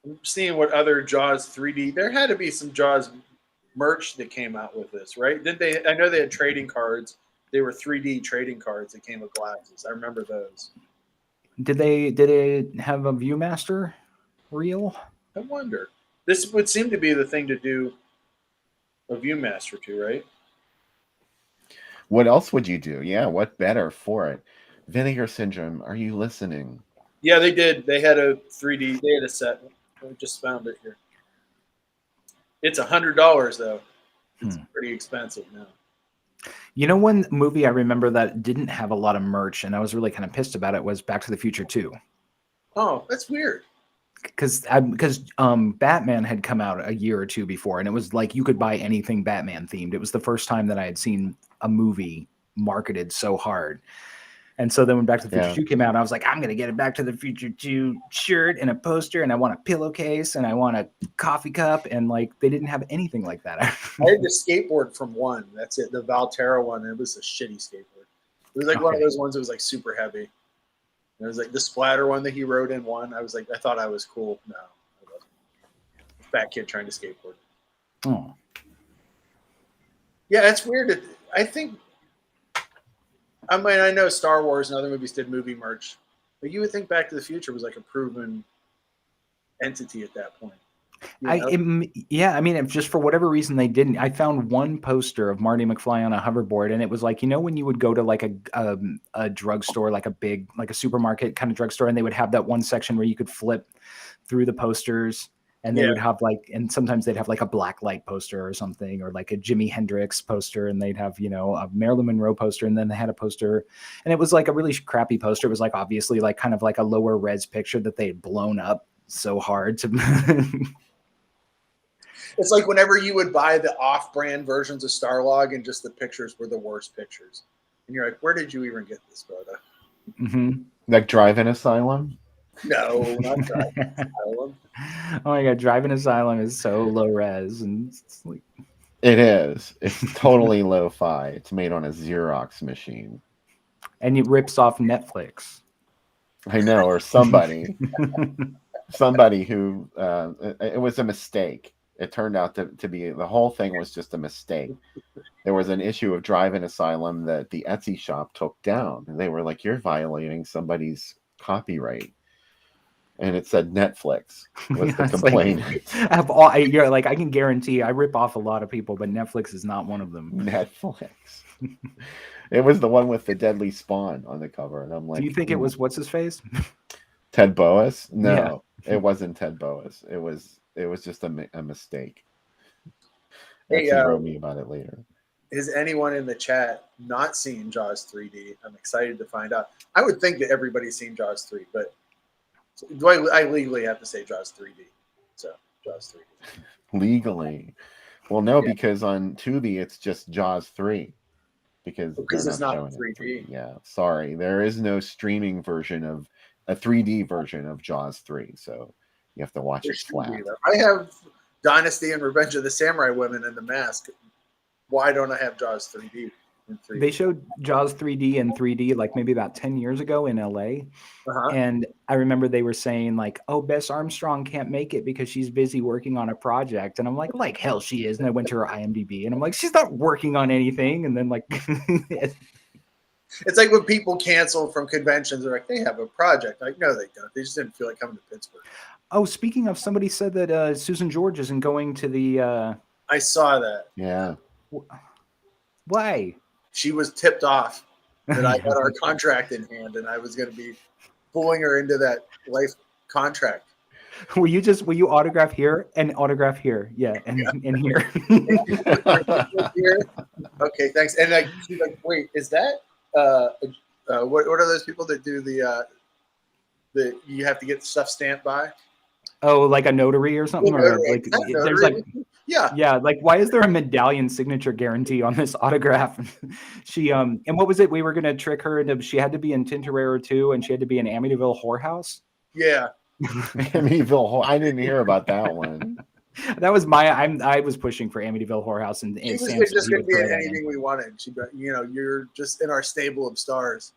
I'm seeing what other Jaws 3D. There had to be some Jaws merch that came out with this, right? Did they? I know they had trading cards. They were 3D trading cards that came with glasses. I remember those. Did it have a Viewmaster reel? I wonder. This would seem to be the thing to do. a Viewmaster too, right? What else would you do? Yeah, what better for it? Vinegar Syndrome, are you listening? Yeah, they did. They had a 3D. They had a set. I just found it here. It's $100 though. It's pretty expensive now. You know, one movie I remember that didn't have a lot of merch, and I was really kind of pissed about it, was Back to the Future 2. Oh, that's weird. Because Batman had come out a year or two before, and it was like you could buy anything Batman themed. It was the first time that I had seen a movie marketed so hard. And so then when Back to the Future 2 came out, I was like, I'm going to get a Back to the Future 2 shirt and a poster, and I want a pillowcase, and I want a coffee cup, and like they didn't have anything like that. I had the skateboard from one. That's it, the Valterra one. It was a shitty skateboard. It was like one of those ones that was like super heavy. And it was like the splatter one that he rode in one. I was like, I thought I was cool. No, I wasn't. Fat kid trying to skateboard. Oh. Yeah, it's weird. I think, I mean, I know Star Wars and other movies did movie merch, but you would think Back to the Future was like a proven entity at that point. I mean, if just for whatever reason they didn't. I found one poster of Marty McFly on a hoverboard, and it was like, you know, when you would go to like a drugstore, like a big, like a supermarket kind of drugstore, and they would have that one section where you could flip through the posters, and they would have like, and sometimes they'd have like a Black Light poster or something, or like a Jimi Hendrix poster, and they'd have, you know, a Marilyn Monroe poster, and then they had a poster, and it was like a really crappy poster. It was like obviously like kind of like a lower res picture that they had blown up so hard to. It's like whenever you would buy the off-brand versions of Starlog and just the pictures were the worst pictures. And you're like, where did you even get this photo? Mm-hmm. Like Drive-In Asylum? No, not Drive-In Asylum. Oh my God, Drive-In Asylum is so low res. And it's like... It is. It's totally lo-fi. It's made on a Xerox machine. And it rips off Netflix. I know, or somebody. Somebody who, it was a mistake. It turned out to be, the whole thing was just a mistake. There was an issue of Drive-In Asylum that the Etsy shop took down. And they were like, you're violating somebody's copyright. And it said Netflix was the complaint. Like, you're like, I can guarantee I rip off a lot of people, but Netflix is not one of them. Netflix. It was the one with the deadly spawn on the cover. And I'm like, do you think it was, what's his face? Ted Boas? No, it wasn't Ted Boas. It was just a mistake. He wrote me about it later. Is anyone in the chat not seen Jaws 3D? I'm excited to find out. I would think that everybody's seen Jaws 3, but do I legally have to say Jaws 3D? So Jaws 3D. Legally. Well, no, because on Tubi it's just Jaws 3. Because it's not 3D. Yeah, sorry. There is no streaming version of a 3D version of Jaws 3. So you have to watch it flat. I have Dynasty and Revenge of the Samurai Women in The Mask. Why don't I have Jaws 3D in 3D? They showed Jaws 3D in 3D like maybe about 10 years ago in LA. And I remember they were saying like, oh, Bess Armstrong can't make it because she's busy working on a project. And I'm like hell she is. And I went to her IMDb and I'm like, she's not working on anything. And then like... It's like when people cancel from conventions, they're like, they have a project. Like, no, they don't. They just didn't feel like coming to Pittsburgh. Oh, speaking of, somebody said that Susan George isn't going to the... I saw that. Yeah. Why? She was tipped off that I got our contract in hand and I was going to be pulling her into that life contract. Will you autograph here and autograph here? Yeah, and here. Here. Okay, thanks. And like, she's like, wait, is that what are those people that do the you have to get stuff stamped by? Oh, like a notary or something, or like there's like yeah. Like, why is there a medallion signature guarantee on this autograph? She and what was it? We were gonna trick her into. She had to be in Tintorera 2, and she had to be in Amityville Whorehouse. Yeah, Amityville. I didn't hear about that one. That was I was pushing for Amityville Whorehouse, and she was just going to be in anything we wanted. She, you're just in our stable of stars,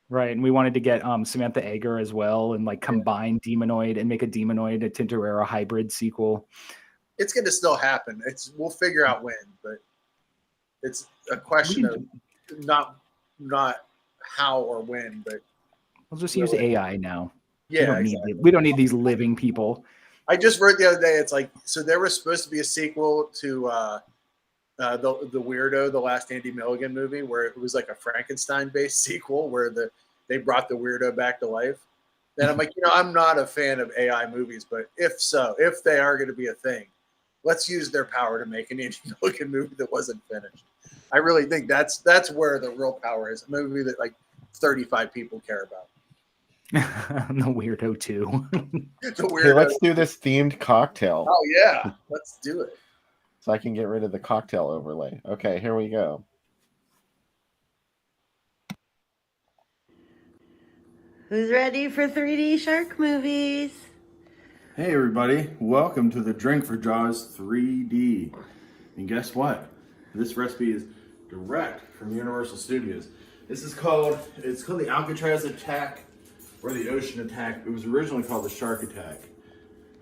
right? And we wanted to get Samantha Eggar as well, and like combine Demonoid and make a Demonoid a Tintorera hybrid sequel. It's going to still happen. We'll figure out when, but it's a question of not how or when, but we'll just use AI now. Yeah, we don't need these living people. I just read the other day, it's like, so there was supposed to be a sequel to the Weirdo, the last Andy Milligan movie, where it was like a Frankenstein-based sequel where they brought the Weirdo back to life. Then I'm like, I'm not a fan of AI movies, but if they are going to be a thing, let's use their power to make an Andy Milligan movie that wasn't finished. I really think that's where the real power is. A movie that like 35 people care about. The Weirdo 2. The Weirdo. Hey, let's do this themed cocktail. Oh yeah, let's do it. So I can get rid of the cocktail overlay. Okay, here we go. Who's ready for 3D shark movies? Hey everybody, welcome to the Drink for Jaws 3D. And guess what? This recipe is direct from Universal Studios. It's called the Alcatraz Attack or the Ocean Attack. It was originally called the Shark Attack.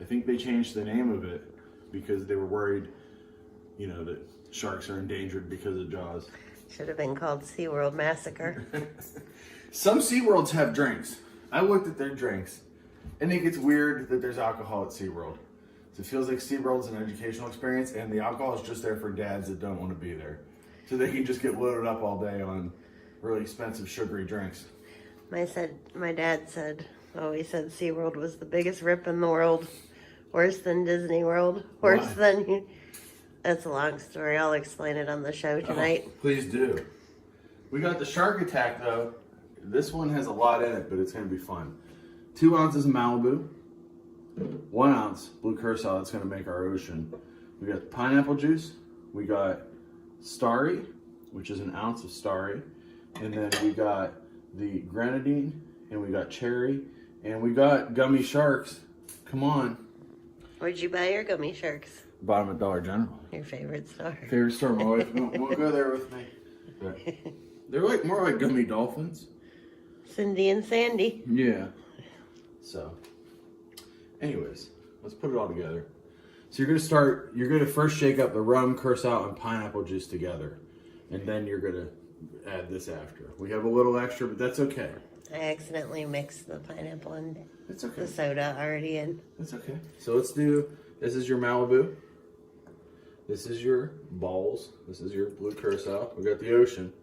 I think they changed the name of it because they were worried, that sharks are endangered because of Jaws. Should have been called SeaWorld Massacre. Some SeaWorlds have drinks. I looked at their drinks. I think it's weird that there's alcohol at SeaWorld. So it feels like SeaWorld's an educational experience, and the alcohol is just there for dads that don't want to be there. So they can just get loaded up all day on really expensive sugary drinks. My dad said SeaWorld was the biggest rip in the world. Worse than Disney World. Worse than... That's a long story. I'll explain it on the show tonight. Oh, please do. We got the Shark Attack, though. This one has a lot in it, but it's going to be fun. 2 ounces of Malibu. 1 ounce blue curacao. That's going to make our ocean. We got pineapple juice. We got Starry, which is 1 ounce of Starry. And then we got the grenadine. And we got cherry. And we got gummy sharks. Come on. Where'd you buy your gummy sharks? Bottom of Dollar General. Your favorite store. Favorite store. My wife won't go there with me. But they're more like gummy dolphins. Cindy and Sandy. Yeah. So, anyways, let's put it all together. So you're going to first shake up the rum, curacao, and pineapple juice together. And then you're going to add this after. We have a little extra, but that's okay. I accidentally mixed the pineapple and It's okay. the soda already in. That's okay. So let's do, this is your Malibu. This is your balls. This is your blue curacao. We got the ocean.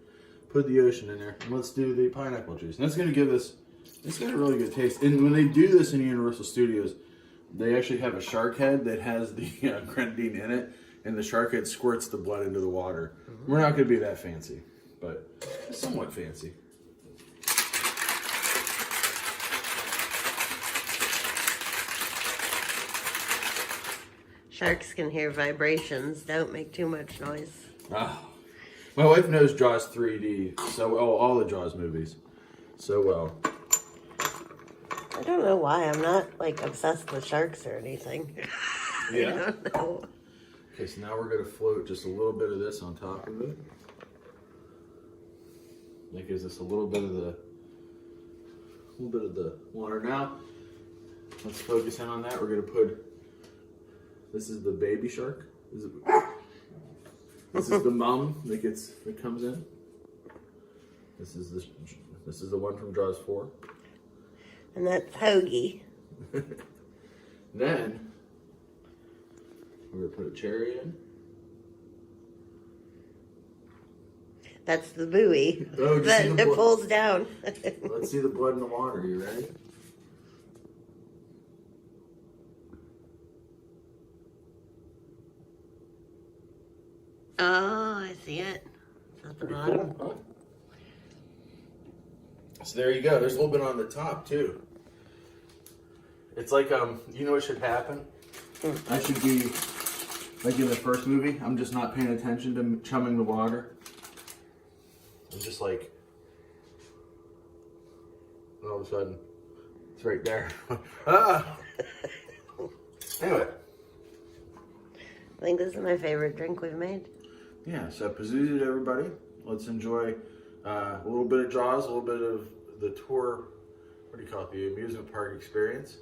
Put the ocean in there. And let's do the pineapple juice. And that's going to give us, it's got a really good taste. And when they do this in Universal Studios, they actually have a shark head that has the grenadine in it. And the shark head squirts the blood into the water. We're not going to be that fancy, but somewhat fancy. Sharks can hear vibrations. Don't make too much noise. Oh. My wife knows Jaws 3D all the Jaws movies so well. I don't know why. I'm not obsessed with sharks or anything. Yeah. I don't know. Okay, so now we're going to float just a little bit of this on top of it. That gives us a little bit of the water. Now, let's focus in on that. We're going to put, this is the baby shark. This is the mom that comes in. This is the one from Jaws 4. And that's Hoagie. Then we're gonna put a cherry in. That's the buoy Oh, that it pulls down. Let's see the blood in the water. You ready? Oh, I see it. It's at the bottom. Cool, huh? So there you go. There's a little bit on the top too. It's like you know what should happen? I should be like in the first movie. I'm just not paying attention to chumming the water. I'm just like, and all of a sudden, it's right there. Ah. Anyway. I think this is my favorite drink we've made. Yeah, so Pazuzu to everybody. Let's enjoy a little bit of Jaws, a little bit of the tour, what do you call it, the amusement park experience.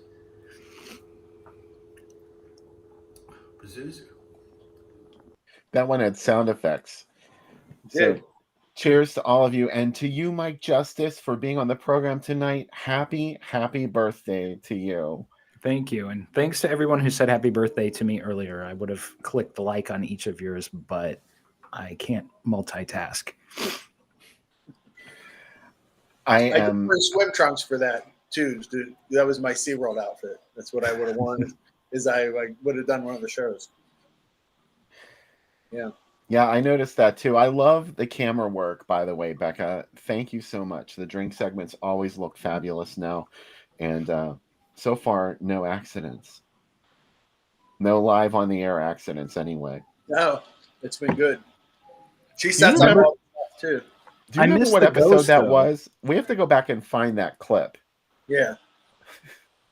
Pazuzu. That one had sound effects. So cheers to all of you. And to you, Mike Justice, for being on the program tonight. Happy birthday to you. Thank you. And thanks to everyone who said happy birthday to me earlier. I would have clicked the like on each of yours, but I can't multitask. I did wear swim trunks for that too. Dude. That was my SeaWorld outfit. That's what I would have worn. Is I would have done one of the shows. Yeah. Yeah, I noticed that too. I love the camera work, by the way, Becca. Thank you so much. The drink segments always look fabulous now. And so far, no accidents. No live on the air accidents, anyway. No, it's been good. She Do you sets up remember- all the stuff too. Do you I remember missed what the episode ghost, that though. was? We have to go back and find that clip. Yeah.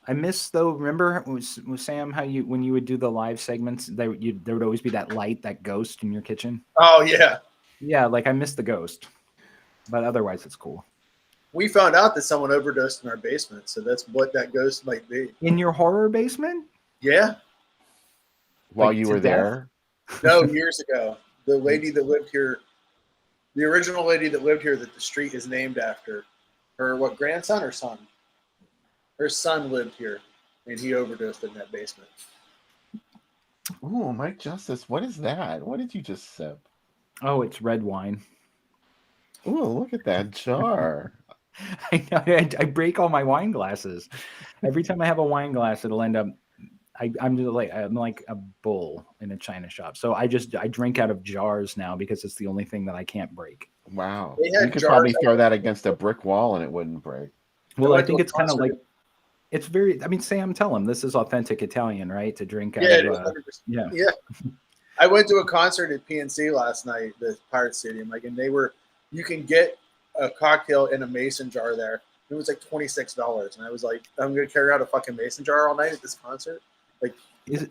I miss though. Remember, was Sam how you when you would do the live segments, there would always be that light, that ghost in your kitchen. Oh yeah. Yeah, like I missed the ghost, but otherwise it's cool. We found out that someone overdosed in our basement, so that's what that ghost might be. In your horror basement? Yeah. While Like, you to were death? there? No, years ago. The lady that lived here, the original lady that lived here that the street is named after, her grandson or son? Her son lived here, and he overdosed in that basement. Ooh, Mike Justice, what is that? What did you just sip? Oh, it's red wine. Ooh, look at that jar. I know. I break all my wine glasses. Every time I have a wine glass, it'll end up. I'm like a bull in a china shop. So I drink out of jars now because it's the only thing that I can't break. Wow. They had You could jars probably of- throw that against a brick wall and it wouldn't break. Well, went I think to a it's kind of concert. like it's very. I mean, Sam, tell him this is authentic Italian, right? To drink out Yeah, it of. is 100%. Yeah. Yeah. I went to a concert at PNC last night, the Pirate Stadium, and you can get a cocktail in a mason jar there. It was like $26, and I was like, I'm gonna carry out a fucking mason jar all night at this concert. Like, Is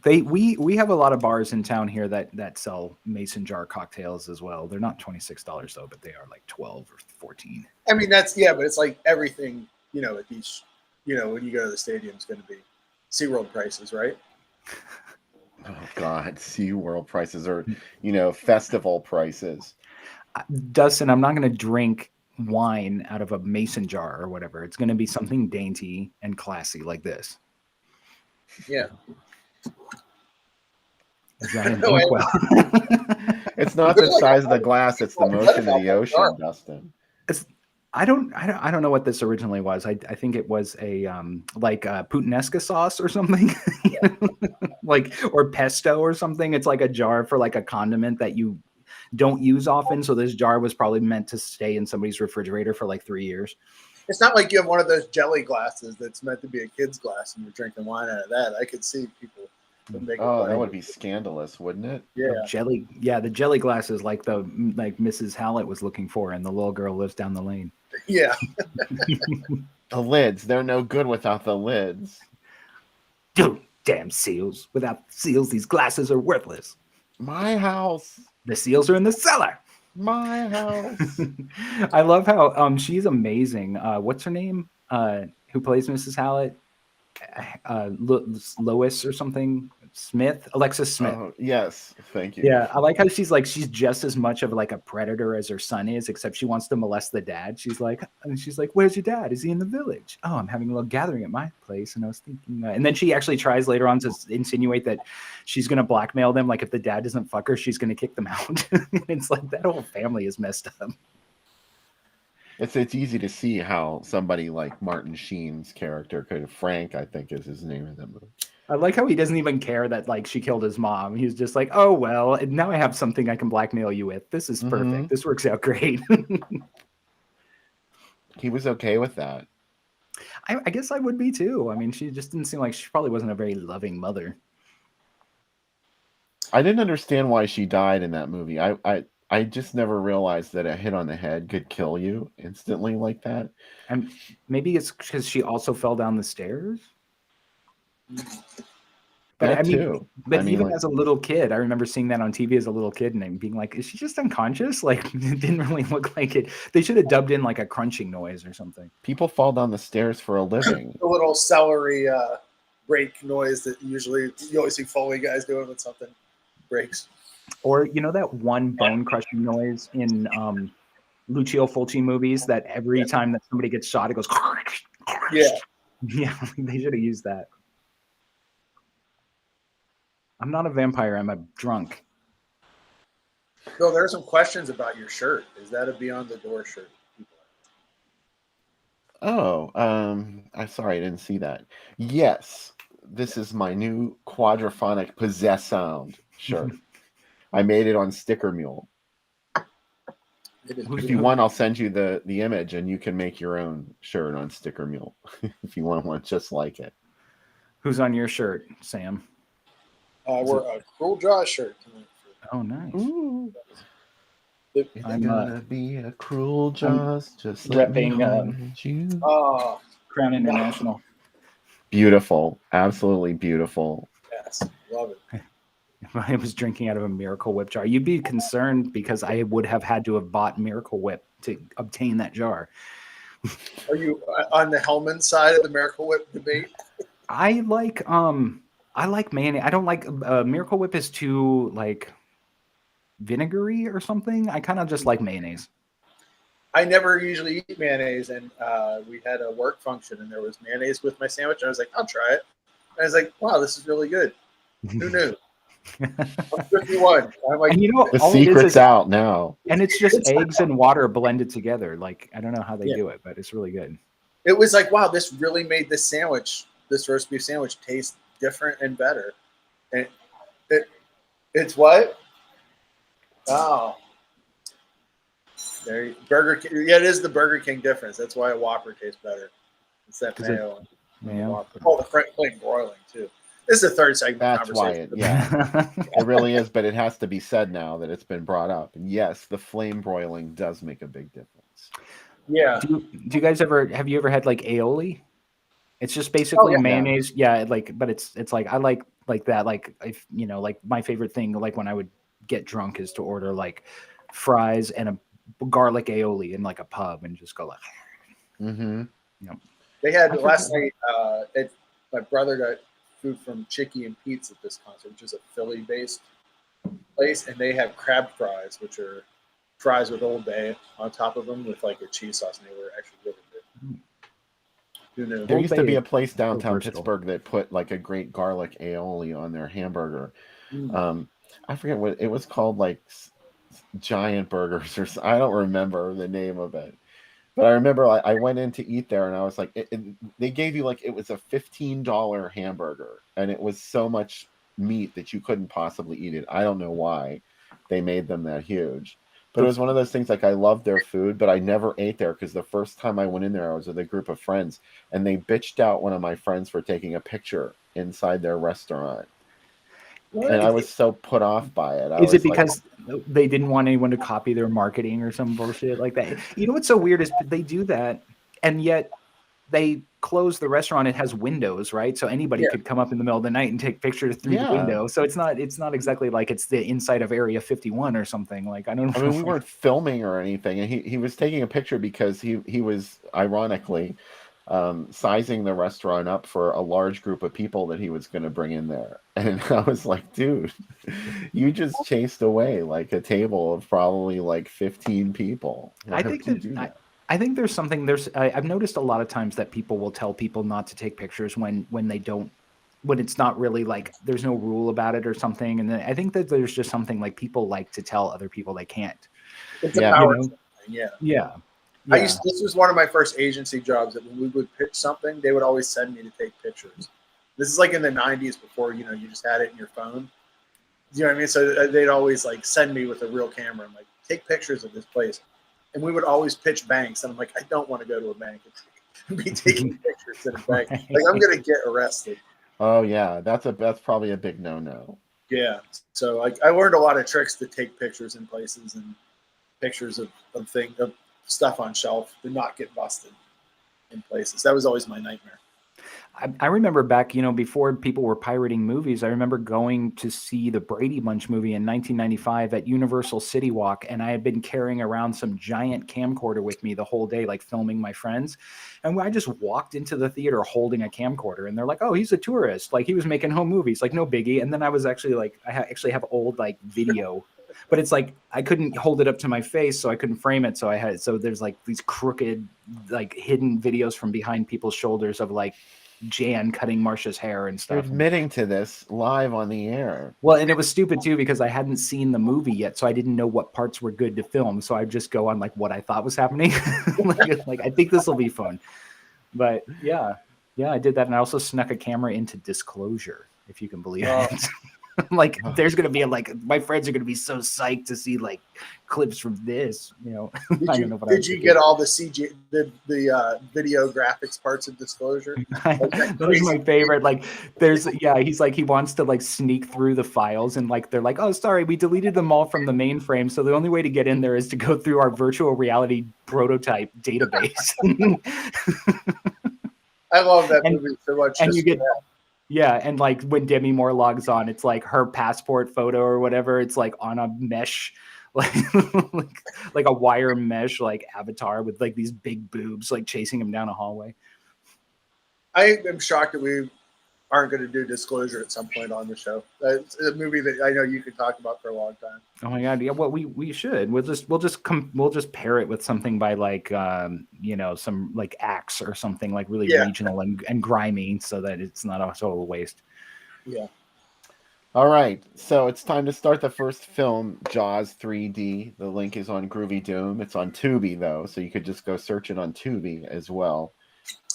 it, we have a lot of bars in town here that sell mason jar cocktails as well. They're not $26 though, but they are like 12 or 14. I mean, but it's like everything, at these, when you go to the stadium, is going to be SeaWorld prices, right? Oh God, SeaWorld prices are, festival prices. Dustin, I'm not going to drink wine out of a mason jar or whatever. It's going to be something dainty and classy like this. Yeah. Giant No, inkwell. It's not the size of the glass; it's the motion of the ocean, Dustin. I don't know what this originally was. I think it was a like a puttanesca sauce or something, like or pesto or something. It's like a jar for like a condiment that you don't use often. So this jar was probably meant to stay in somebody's refrigerator for like 3 years. It's not like you have one of those jelly glasses that's meant to be a kid's glass and you're drinking wine out of that. I could see people make Oh, that would be scandalous, wouldn't it? Yeah. The jelly glasses like Mrs. Hallett was looking for, and the little girl lives down the lane. Yeah. The lids, they're no good without the lids. Dude, damn seals. Without seals, these glasses are worthless. My house. The seals are in the cellar. My house. I love how she's amazing. What's her name? Who plays Mrs. Hallett? Lois or something? Smith? Alexis Smith. Oh, yes, thank you. Yeah, I like how she's just as much of like a predator as her son is, except she wants to molest the dad. She's like, "Where's your dad? Is he in the village? Oh, I'm having a little gathering at my place." And I was thinking, and then she actually tries later on to insinuate that she's going to blackmail them. Like if the dad doesn't fuck her, she's going to kick them out. It's like that whole family is messed up. It's easy to see how somebody like Martin Sheen's character Frank, I think is his name in that movie. I like how he doesn't even care that like she killed his mom. He's just like, oh well, and now I have something I can blackmail you with. This is perfect. This works out great. He was okay with that. I guess I would be too. I mean, she just didn't seem like she probably wasn't a very loving mother. I didn't understand why she died in that movie. I just never realized that a hit on the head could kill you instantly like that. And maybe it's because she also fell down the stairs. But That I mean, too. even as a little kid, I remember seeing that on TV as a little kid and being like, "Is she just unconscious?" Like it didn't really look like it. They should have dubbed in like a crunching noise or something. People fall down the stairs for a living. The little celery break noise that you always see Foley guys doing when something breaks. Or that one bone crushing noise in Lucio Fulci movies that every time that somebody gets shot, it goes. Yeah. Yeah, they should have used that. I'm not a vampire. I'm a drunk. Bill, there are some questions about your shirt. Is that a Beyond the Door shirt? Oh, I'm sorry, I didn't see that. Yes, this is my new quadraphonic Possess Sound shirt. I made it on Sticker Mule. It is If you want, I'll send you the image, and you can make your own shirt on Sticker Mule if you want one just like it. Who's on your shirt, Sam? I wore a Cruel Jaws shirt tonight. Oh, nice. Ooh. It- It's I'm, gonna be a cruel Jaws. Just let me repping, hold you. Oh, Crown International. Beautiful, absolutely beautiful. yes, love it. I was drinking out of a Miracle Whip jar. You'd be concerned because I would have had to have bought Miracle Whip to obtain that jar. Are you on the Hellman side of the Miracle Whip debate? I like mayonnaise. I don't like Miracle Whip is too like vinegary or something. I kind of just like mayonnaise. I never usually eat mayonnaise, and we had a work function, and there was mayonnaise with my sandwich. And I was like, I'll try it. And I was like, wow, this is really good. Who knew? I'm 51. I'm like, And you know, The all it secret's is out now. and it's just eggs and water blended together. Like I don't know how they Yeah. do it, but it's really good. it was like, wow, this really made this sandwich, this roast beef sandwich, taste different and better. And it's what? Oh, Burger King. Yeah, it is the Burger King difference. That's why a Whopper tastes better. It's that 'Cause it- mayo. Mayo. Oh, the flame broiling too. This is the third segment That's why conversation. it really is, but it has to be said now that it's been brought up. And yes, the flame broiling does make a big difference. Yeah. Do you guys have you ever had like aioli? It's just basically yeah. mayonnaise. Yeah, like but it's like I like that. Like if like my favorite thing like when I would get drunk is to order like fries and a garlic aioli in like a pub and just go like Mm-hmm. They had I last forget. night. My brother got food from Chicky and Pete's at this concert, which is a Philly-based place, and they have crab fries, which are fries with Old Bay on top of them with like a cheese sauce, and they were actually really good. Who knew? There Old used to Bay be a is place so downtown versatile. Pittsburgh that put like a great garlic aioli on their hamburger. I forget what it was called, like Giant Burgers or I don't remember the name of it. But I remember I went in to eat there and I was like, they gave you like, it was a $15 hamburger and it was so much meat that you couldn't possibly eat it. I don't know why they made them that huge. But it was one of those things like I loved their food, but I never ate there because the first time I went in there, I was with a group of friends and they bitched out one of my friends for taking a picture inside their restaurant. And I was so put off by it. Is it because they didn't want anyone to copy their marketing or some bullshit like that? You know what's so weird is they do that, and yet they close the restaurant. It has windows, right? So anybody could come up in the middle of the night and take pictures through the window. So it's not exactly like it's the inside of Area 51 or something. Like I don't know. I mean, we weren't filming or anything, and he was taking a picture because he was ironically sizing the restaurant up for a large group of people that he was going to bring in there. And I was like, dude, you just chased away like a table of probably like 15 people. Why I think would you do that? I think there's something I've noticed a lot of times that people will tell people not to take pictures when they don't, when it's not really like there's no rule about it or something. And then I think that there's just something like people like to tell other people they can't. It's a power You know? thing, yeah. Yeah. This was one of my first agency jobs that when we would pitch something, they would always send me to take pictures. This is like in the 90s before, you just had it in your phone. You know what I mean? So they'd always like send me with a real camera and like, take pictures of this place. And we would always pitch banks. And I'm like, I don't want to go to a bank and be taking pictures at a bank. Like I'm going to get arrested. Oh yeah, that's probably a big no-no. Yeah. So I learned a lot of tricks to take pictures in places and pictures of stuff on shelf to not get busted in places. That was always my nightmare. I remember back, before people were pirating movies, I remember going to see the Brady Bunch movie in 1995 at Universal City Walk, and I had been carrying around some giant camcorder with me the whole day, like filming my friends. And I just walked into the theater holding a camcorder, and they're like, "Oh, he's a tourist. Like he was making home movies, like no biggie." And then I was actually like, I actually have old like video, but it's like I couldn't hold it up to my face, so I couldn't frame it. So there's like these crooked, like hidden videos from behind people's shoulders of like Jan cutting Marsha's hair and You're stuff. admitting to this live on the air. Well, and it was stupid too because I hadn't seen the movie yet, so I didn't know what parts were good to film. So I just go on like what I thought was happening. like I think this will be fun. But yeah, I did that, and I also snuck a camera into Disclosure, if you can believe it. Like, there's gonna be my friends are gonna be so psyched to see like clips from this. You know, Did you get all the CG, the video graphics parts of Disclosure? That was my favorite. Like, he's like he wants to like sneak through the files, and like they're like, oh, sorry, we deleted them all from the mainframe, so the only way to get in there is to go through our virtual reality prototype database. I love that movie so much. And you get. Yeah, and like when Demi Moore logs on, it's like her passport photo or whatever. It's like on a mesh, like a wire mesh, like avatar with like these big boobs, like chasing him down a hallway. I am shocked that we aren't going to do Disclosure at some point on the show. It's a movie that I know you could talk about for a long time. Oh my god, yeah. Well, we should. We'll just pair it with something by like some like Axe or something like really regional and grimy, so that it's not a total waste. Yeah. All right, so it's time to start the first film, Jaws 3D. The link is on Groovy Doom. It's on Tubi though, so you could just go search it on Tubi as well.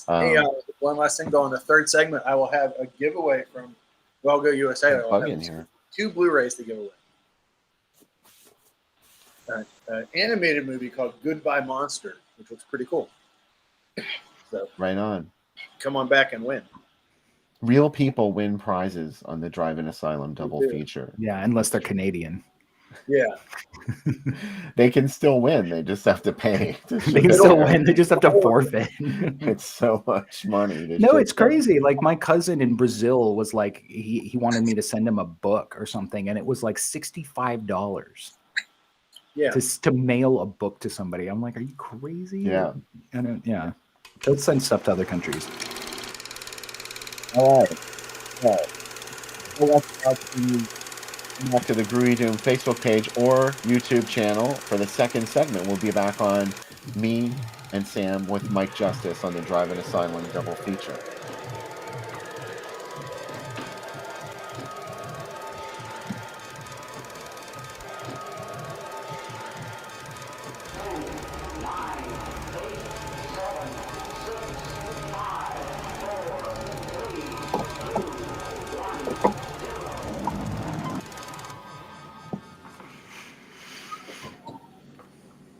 Hey, one last thing, though. In the third segment, I will have a giveaway from Well Go USA. I will have two Blu-rays to give away. An animated movie called Goodbye Monster, which looks pretty cool. So right on. Come on back and win. Real people win prizes on the Drive-In Asylum double feature. Yeah, unless they're Canadian. Yeah. They can still win. They just have to pay. They can still win. They just have to forfeit. It's so much money. No, it's crazy. Like my cousin in Brazil was like, he wanted me to send him a book or something, and it was like $65. Yeah. To mail a book to somebody. I'm like, are you crazy? Yeah. Yeah. Let's send stuff to other countries. All right. Back to the Groovy Doom Facebook page or YouTube channel for the second segment. We'll be back on me and Sam with Mike Justice on the Drive-In Asylum double feature.